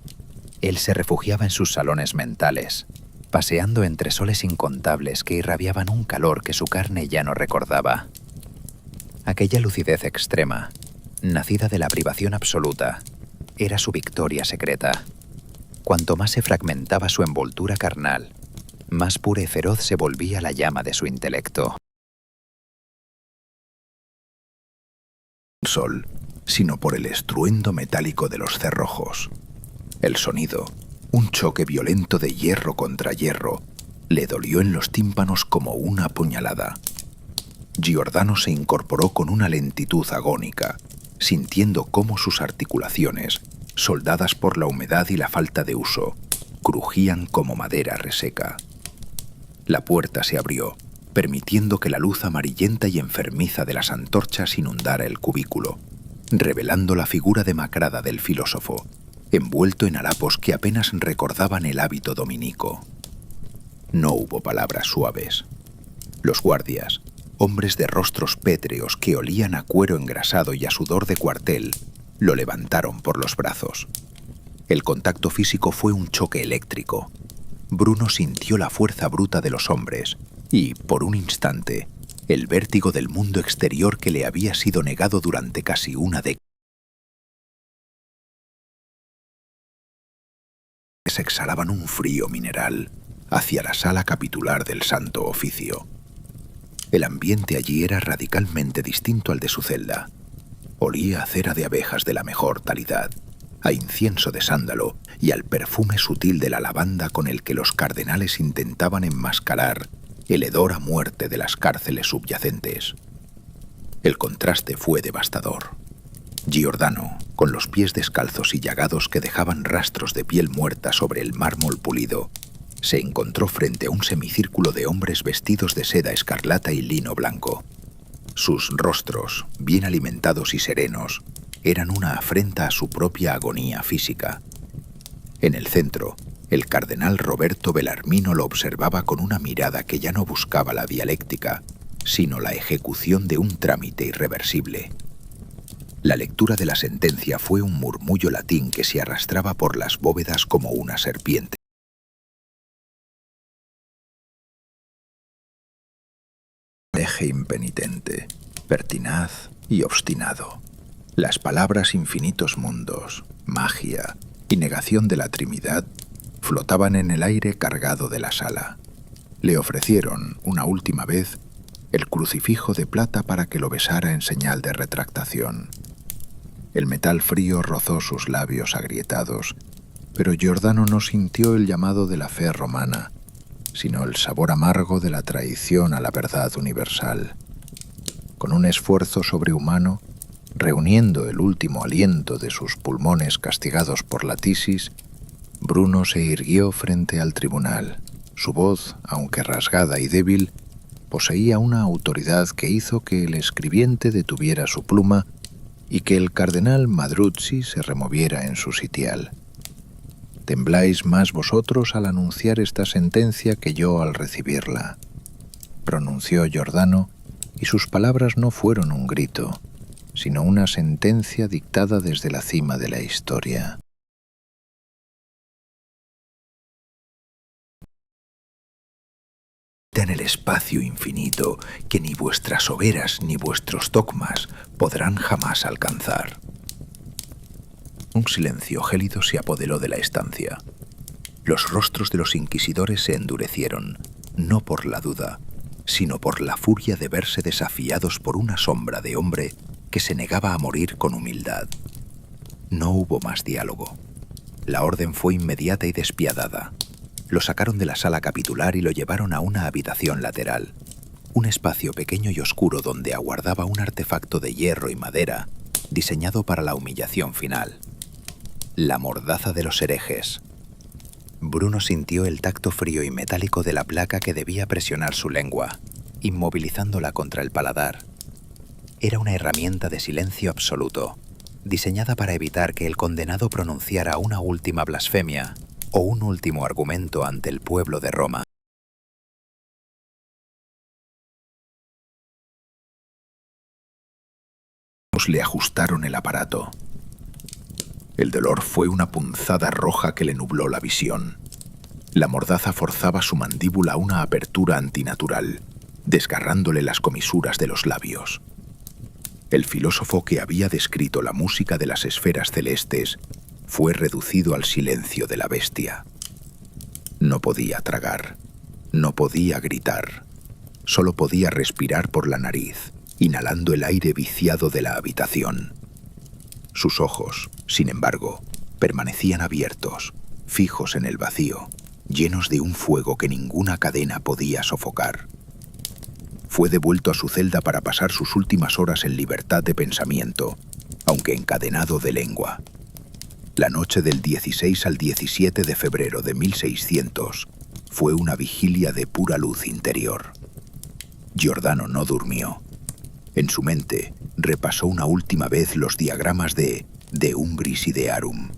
él se refugiaba en sus salones mentales, paseando entre soles incontables que irradiaban un calor que su carne ya no recordaba. Aquella lucidez extrema, nacida de la privación absoluta, era su victoria secreta. Cuanto más se fragmentaba su envoltura carnal, más pura y feroz se volvía la llama de su intelecto.
Sol, sino por el estruendo metálico de los cerrojos. El sonido, un choque violento de hierro contra hierro, le dolió en los tímpanos como una puñalada. Giordano se incorporó con una lentitud agónica, sintiendo cómo sus articulaciones, soldadas por la humedad y la falta de uso, crujían como madera reseca. La puerta se abrió, permitiendo que la luz amarillenta y enfermiza de las antorchas inundara el cubículo, revelando la figura demacrada del filósofo, envuelto en harapos que apenas recordaban el hábito dominico. No hubo palabras suaves. Los guardias, hombres de rostros pétreos que olían a cuero engrasado y a sudor de cuartel, lo levantaron por los brazos. El contacto físico fue un choque eléctrico. Bruno sintió la fuerza bruta de los hombres y, por un instante, el vértigo del mundo exterior que le había sido negado durante casi una década. Se exhalaban un frío mineral hacia la sala capitular del Santo Oficio. El ambiente allí era radicalmente distinto al de su celda. Olía a cera de abejas de la mejor calidad, a incienso de sándalo y al perfume sutil de la lavanda con el que los cardenales intentaban enmascarar el hedor a muerte de las cárceles subyacentes. El contraste fue devastador. Giordano, con los pies descalzos y llagados que dejaban rastros de piel muerta sobre el mármol pulido, se encontró frente a un semicírculo de hombres vestidos de seda escarlata y lino blanco. Sus rostros, bien alimentados y serenos, eran una afrenta a su propia agonía física. En el centro, el cardenal Roberto Bellarmino lo observaba con una mirada que ya no buscaba la dialéctica, sino la ejecución de un trámite irreversible. La lectura de la sentencia fue un murmullo latín que se arrastraba por las bóvedas como una serpiente. Eje impenitente, pertinaz y obstinado. Las palabras infinitos mundos, magia y negación de la Trinidad flotaban en el aire cargado de la sala. Le ofrecieron, una última vez, el crucifijo de plata para que lo besara en señal de retractación. El metal frío rozó sus labios agrietados, pero Giordano no sintió el llamado de la fe romana, sino el sabor amargo de la traición a la verdad universal. Con un esfuerzo sobrehumano, reuniendo el último aliento de sus pulmones castigados por la tisis, Bruno se irguió frente al tribunal. Su voz, aunque rasgada y débil, poseía una autoridad que hizo que el escribiente detuviera su pluma y que el cardenal Madruzzi se removiera en su sitial. «Tembláis más vosotros al anunciar esta sentencia que yo al recibirla», pronunció Giordano, y sus palabras no fueron un grito, sino una sentencia dictada desde la cima de la historia. En el espacio infinito que ni vuestras hogueras ni vuestros dogmas podrán jamás alcanzar. Un silencio gélido se apoderó de la estancia. Los rostros de los inquisidores se endurecieron, no por la duda, sino por la furia de verse desafiados por una sombra de hombre que se negaba a morir con humildad. No hubo más diálogo. La orden fue inmediata y despiadada. Lo sacaron de la sala capitular y lo llevaron a una habitación lateral, un espacio pequeño y oscuro donde aguardaba un artefacto de hierro y madera diseñado para la humillación final. La mordaza de los herejes. Bruno sintió el tacto frío y metálico de la placa que debía presionar su lengua, inmovilizándola contra el paladar. Era una herramienta de silencio absoluto, diseñada para evitar que el condenado pronunciara una última blasfemia o un último argumento ante el pueblo de Roma.
Le ajustaron el aparato. El dolor fue una punzada roja que le nubló la visión. La mordaza forzaba su mandíbula a una apertura antinatural, desgarrándole las comisuras de los labios. El filósofo que había descrito la música de las esferas celestes fue reducido al silencio de la bestia. No podía tragar, no podía gritar, solo podía respirar por la nariz, inhalando el aire viciado de la habitación. Sus ojos, sin embargo, permanecían abiertos, fijos en el vacío, llenos de un fuego que ninguna cadena podía sofocar. Fue devuelto a su celda para pasar sus últimas horas en libertad de pensamiento, aunque encadenado de lengua. La noche del 16 al 17 de febrero de 1600 fue una vigilia de pura luz interior. Giordano no durmió. En su mente repasó una última vez los diagramas de Umbris Idearum,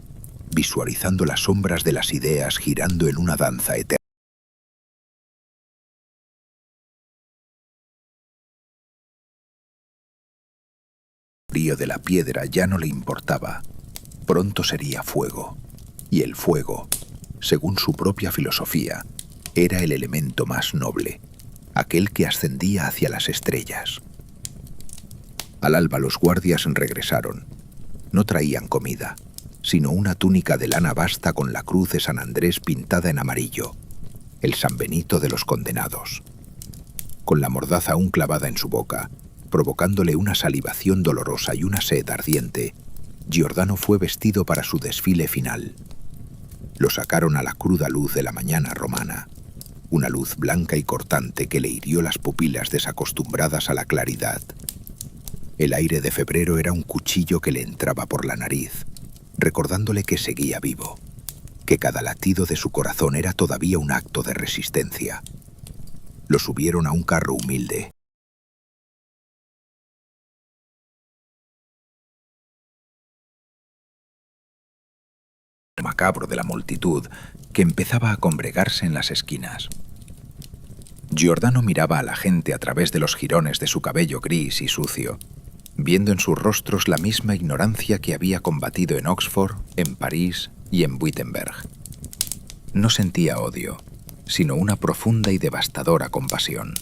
visualizando las sombras de las ideas girando en una danza eterna. El frío de la piedra ya no le importaba. Pronto sería fuego, y el fuego, según su propia filosofía, era el elemento más noble, aquel que ascendía hacia las estrellas. Al alba los guardias regresaron. No traían comida, sino una túnica de lana basta con la cruz de San Andrés pintada en amarillo, el San Benito de los condenados. Con la mordaza aún clavada en su boca, provocándole una salivación dolorosa y una sed ardiente, Giordano fue vestido para su desfile final. Lo sacaron a la cruda luz de la mañana romana, una luz blanca y cortante que le hirió las pupilas desacostumbradas a la claridad. El aire de febrero era un cuchillo que le entraba por la nariz, recordándole que seguía vivo, que cada latido de su corazón era todavía un acto de resistencia. Lo subieron a un carro humilde. Macabro de la multitud que empezaba a congregarse en las esquinas. Giordano miraba a la gente a través de los jirones de su cabello gris y sucio, viendo en sus rostros la misma ignorancia que había combatido en Oxford, en París y en Wittenberg. No sentía odio, sino una profunda y devastadora compasión.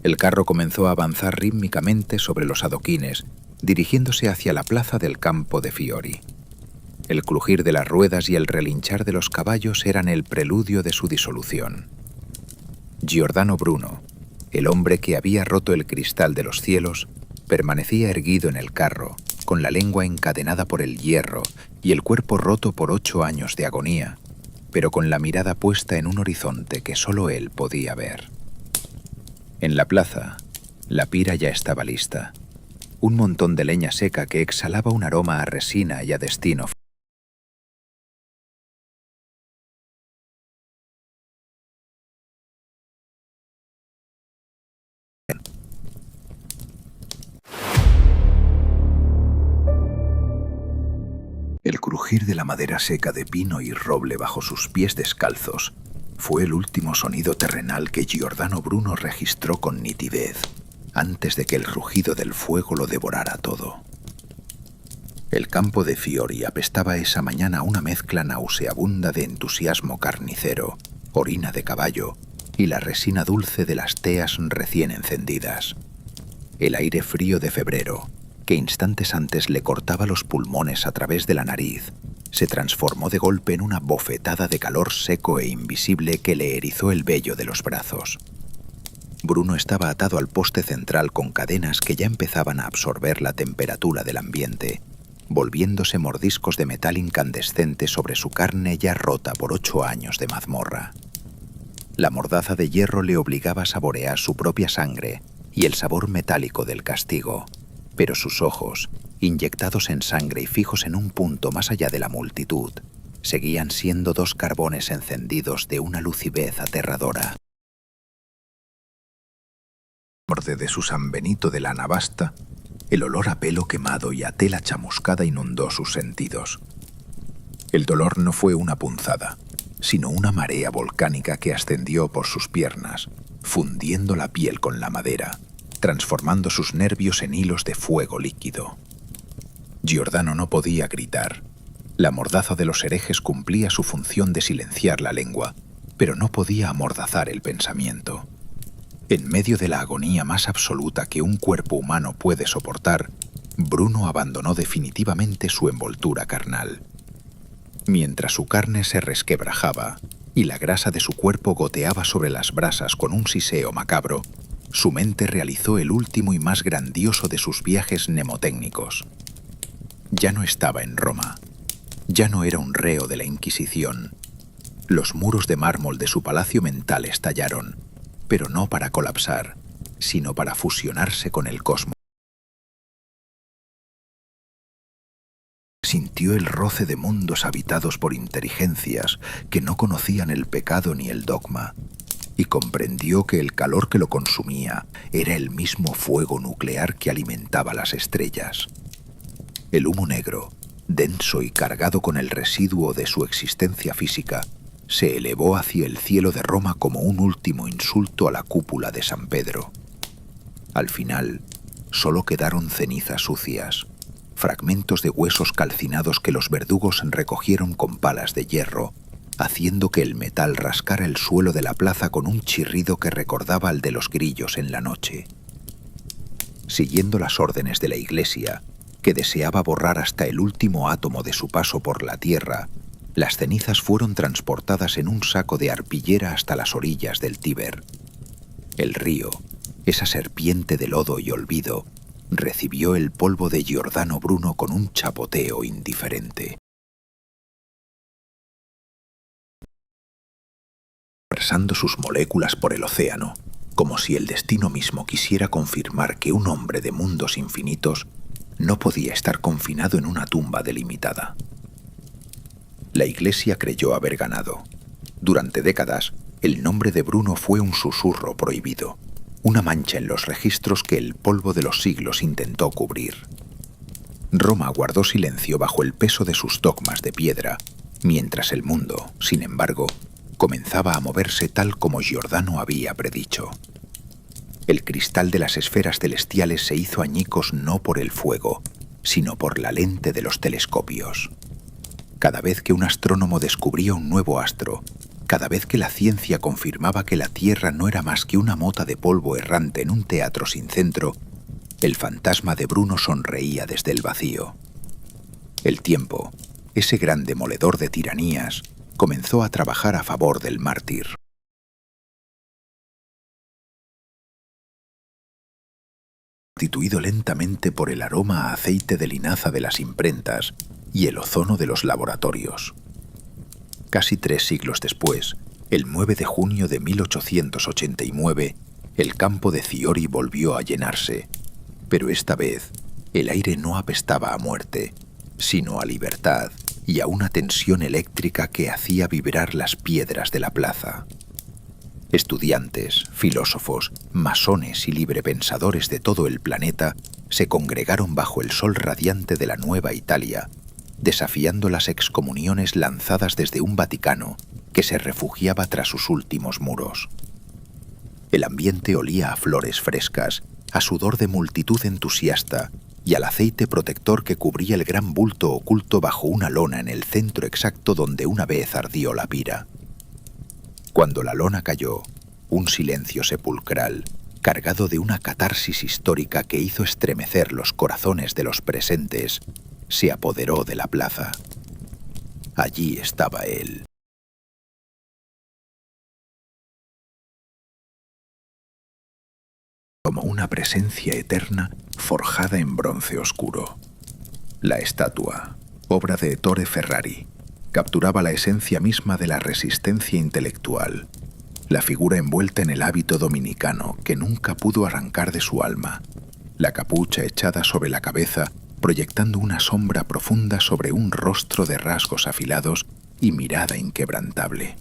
El carro comenzó a avanzar rítmicamente sobre los adoquines, dirigiéndose hacia la plaza del Campo de Fiori. El crujir de las ruedas y el relinchar de los caballos eran el preludio de su disolución. Giordano Bruno, el hombre que había roto el cristal de los cielos, permanecía erguido en el carro, con la lengua encadenada por el hierro y el cuerpo roto por 8 años de agonía, pero con la mirada puesta en un horizonte que solo él podía ver. En la plaza, la pira ya estaba lista. Un montón de leña seca que exhalaba un aroma a resina y a destino. El crujir de la madera seca de pino y roble bajo sus pies descalzos fue el último sonido terrenal que Giordano Bruno registró con nitidez, antes de que el rugido del fuego lo devorara todo. El Campo de Fiori apestaba esa mañana a una mezcla nauseabunda de entusiasmo carnicero, orina de caballo y la resina dulce de las teas recién encendidas. El aire frío de febrero, que instantes antes le cortaba los pulmones a través de la nariz, se transformó de golpe en una bofetada de calor seco e invisible que le erizó el vello de los brazos. Bruno estaba atado al poste central con cadenas que ya empezaban a absorber la temperatura del ambiente, volviéndose mordiscos de metal incandescente sobre su carne ya rota por 8 años de mazmorra. La mordaza de hierro le obligaba a saborear su propia sangre y el sabor metálico del castigo, pero sus ojos, inyectados en sangre y fijos en un punto más allá de la multitud, seguían siendo 2 carbones encendidos de una lucidez aterradora. Borde de su San Benito de la Anabasta, el olor a pelo quemado y a tela chamuscada inundó sus sentidos. El dolor no fue una punzada, sino una marea volcánica que ascendió por sus piernas, fundiendo la piel con la madera, transformando sus nervios en hilos de fuego líquido. Giordano no podía gritar. La mordaza de los herejes cumplía su función de silenciar la lengua, pero no podía amordazar el pensamiento. En medio de la agonía más absoluta que un cuerpo humano puede soportar, Bruno abandonó definitivamente su envoltura carnal. Mientras su carne se resquebrajaba y la grasa de su cuerpo goteaba sobre las brasas con un siseo macabro, su mente realizó el último y más grandioso de sus viajes mnemotécnicos. Ya no estaba en Roma. Ya no era un reo de la Inquisición. Los muros de mármol de su palacio mental estallaron, pero no para colapsar, sino para fusionarse con el cosmos. Sintió el roce de mundos habitados por inteligencias que no conocían el pecado ni el dogma, y comprendió que el calor que lo consumía era el mismo fuego nuclear que alimentaba las estrellas. El humo negro, denso y cargado con el residuo de su existencia física, se elevó hacia el cielo de Roma como un último insulto a la cúpula de San Pedro. Al final, solo quedaron cenizas sucias, fragmentos de huesos calcinados que los verdugos recogieron con palas de hierro, haciendo que el metal rascara el suelo de la plaza con un chirrido que recordaba al de los grillos en la noche. Siguiendo las órdenes de la Iglesia, que deseaba borrar hasta el último átomo de su paso por la tierra, las cenizas fueron transportadas en un saco de arpillera hasta las orillas del Tíber. El río, esa serpiente de lodo y olvido, recibió el polvo de Giordano Bruno con un chapoteo indiferente. Dispersando sus moléculas por el océano, como si el destino mismo quisiera confirmar que un hombre de mundos infinitos no podía estar confinado en una tumba delimitada. La Iglesia creyó haber ganado. Durante décadas, el nombre de Bruno fue un susurro prohibido, una mancha en los registros que el polvo de los siglos intentó cubrir. Roma guardó silencio bajo el peso de sus dogmas de piedra, mientras el mundo, sin embargo, comenzaba a moverse tal como Giordano había predicho. El cristal de las esferas celestiales se hizo añicos no por el fuego, sino por la lente de los telescopios. Cada vez que un astrónomo descubría un nuevo astro, cada vez que la ciencia confirmaba que la Tierra no era más que una mota de polvo errante en un teatro sin centro, el fantasma de Bruno sonreía desde el vacío. El tiempo, ese gran demoledor de tiranías, comenzó a trabajar a favor del mártir. Constituido lentamente por el aroma a aceite de linaza de las imprentas y el ozono de los laboratorios. Casi 3 siglos después, el 9 de junio de 1889, el campo de Fiori volvió a llenarse, pero esta vez el aire no apestaba a muerte, sino a libertad y a una tensión eléctrica que hacía vibrar las piedras de la plaza. Estudiantes, filósofos, masones y librepensadores de todo el planeta se congregaron bajo el sol radiante de la Nueva Italia, desafiando las excomuniones lanzadas desde un Vaticano que se refugiaba tras sus últimos muros. El ambiente olía a flores frescas, a sudor de multitud entusiasta y al aceite protector que cubría el gran bulto oculto bajo una lona en el centro exacto donde una vez ardió la pira. Cuando la lona cayó, un silencio sepulcral, cargado de una catarsis histórica que hizo estremecer los corazones de los presentes, se apoderó de la plaza. Allí estaba él. Como una presencia eterna forjada en bronce oscuro. La estatua, obra de Ettore Ferrari, capturaba la esencia misma de la resistencia intelectual, la figura envuelta en el hábito dominicano que nunca pudo arrancar de su alma, la capucha echada sobre la cabeza proyectando una sombra profunda sobre un rostro de rasgos afilados y mirada inquebrantable.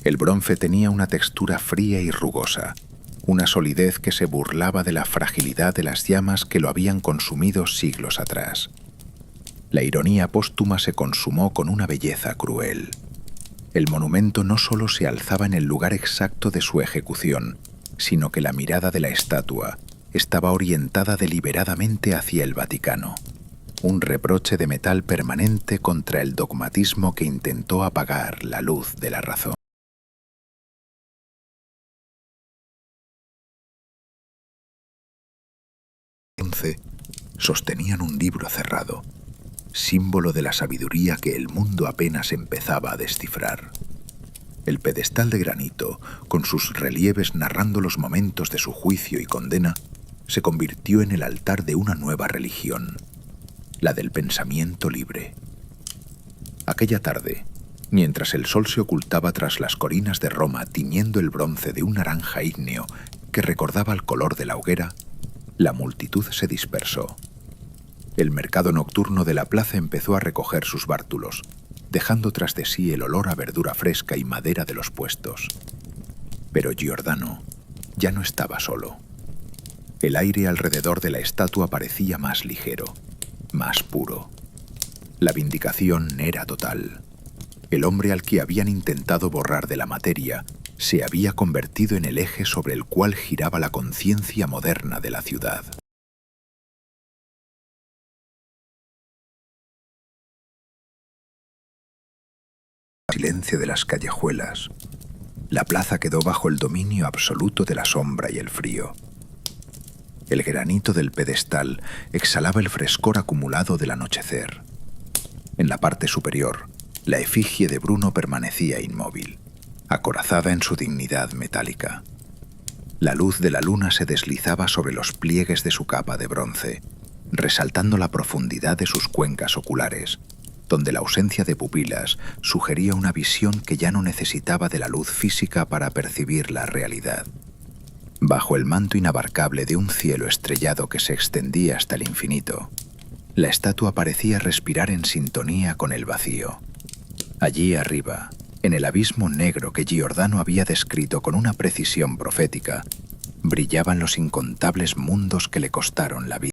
El bronce tenía una textura fría y rugosa, una solidez que se burlaba de la fragilidad de las llamas que lo habían consumido siglos atrás. La ironía póstuma se consumó con una belleza cruel. El monumento no solo se alzaba en el lugar exacto de su ejecución, sino que la mirada de la estatua, estaba orientada deliberadamente hacia el Vaticano, un reproche de metal permanente contra el dogmatismo que intentó apagar la luz de la razón. Sostenían un libro cerrado, símbolo de la sabiduría que el mundo apenas empezaba a descifrar. El pedestal de granito, con sus relieves narrando los momentos de su juicio y condena, se convirtió en el altar de una nueva religión, la del pensamiento libre. Aquella tarde, mientras el sol se ocultaba tras las colinas de Roma tiñendo el bronce de un naranja ígneo que recordaba el color de la hoguera, la multitud se dispersó. El mercado nocturno de la plaza empezó a recoger sus bártulos, dejando tras de sí el olor a verdura fresca y madera de los puestos. Pero Giordano ya no estaba solo. El aire alrededor de la estatua parecía más ligero, más puro. La vindicación era total. El hombre al que habían intentado borrar de la materia se había convertido en el eje sobre el cual giraba la conciencia moderna de la ciudad.
El silencio de las callejuelas. La plaza quedó bajo el dominio absoluto de la sombra y el frío. El granito del pedestal exhalaba el frescor acumulado del anochecer. En la parte superior, la efigie de Bruno permanecía inmóvil, acorazada en su dignidad metálica. La luz de la luna se deslizaba sobre los pliegues de su capa de bronce, resaltando la profundidad de sus cuencas oculares, donde la ausencia de pupilas sugería una visión que ya no necesitaba de la luz física para percibir la realidad. Bajo el manto inabarcable de un cielo estrellado que se extendía hasta el infinito, la estatua parecía respirar en sintonía con el vacío. Allí arriba, en el abismo negro que Giordano había descrito con una precisión profética, brillaban los incontables mundos que le costaron la vida.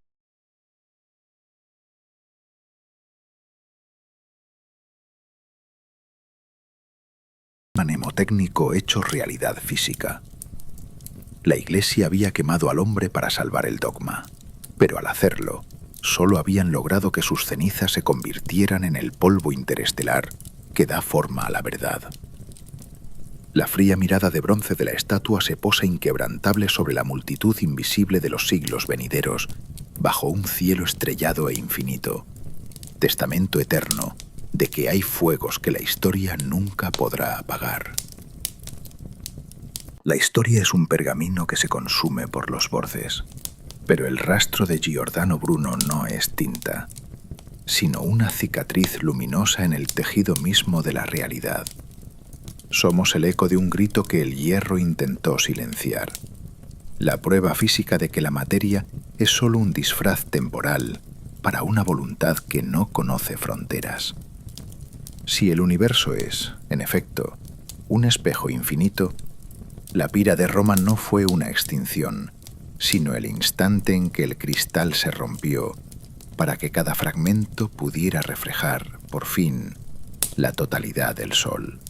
Un mnemotécnico hecho realidad física. La Iglesia había quemado al hombre para salvar el dogma, pero al hacerlo, solo habían logrado que sus cenizas se convirtieran en el polvo interestelar que da forma a la verdad. La fría mirada de bronce de la estatua se posa inquebrantable sobre la multitud invisible de los siglos venideros, bajo un cielo estrellado e infinito, testamento eterno de que hay fuegos que la historia nunca podrá apagar. La historia es un pergamino que se consume por los bordes, pero el rastro de Giordano Bruno no es tinta, sino una cicatriz luminosa en el tejido mismo de la realidad. Somos el eco de un grito que el hierro intentó silenciar, la prueba física de que la materia es solo un disfraz temporal para una voluntad que no conoce fronteras. Si el universo es, en efecto, un espejo infinito, la pira de Roma no fue una extinción, sino el instante en que el cristal se rompió para que cada fragmento pudiera reflejar, por fin, la totalidad del sol.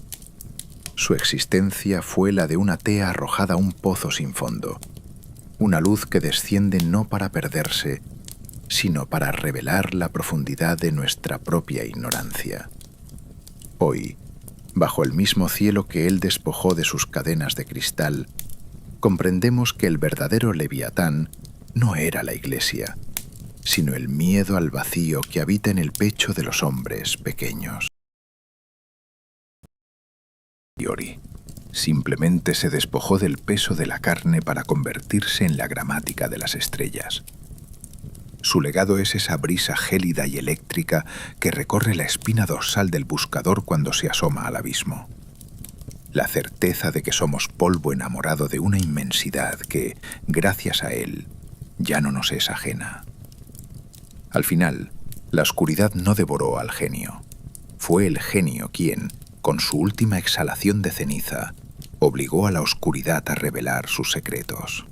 Su existencia fue la de una tea arrojada a un pozo sin fondo, una luz que desciende no para perderse, sino para revelar la profundidad de nuestra propia ignorancia. Hoy, bajo el mismo cielo que él despojó de sus cadenas de cristal, comprendemos que el verdadero Leviatán no era la Iglesia, sino el miedo al vacío que habita en el pecho de los hombres pequeños. Simplemente se despojó del peso de la carne para convertirse en la gramática de las estrellas. Su legado es esa brisa gélida y eléctrica que recorre la espina dorsal del buscador cuando se asoma al abismo. La certeza de que somos polvo enamorado de una inmensidad que, gracias a él, ya no nos es ajena. Al final, la oscuridad no devoró al genio. Fue el genio quien, con su última exhalación de ceniza, obligó a la oscuridad a revelar sus secretos.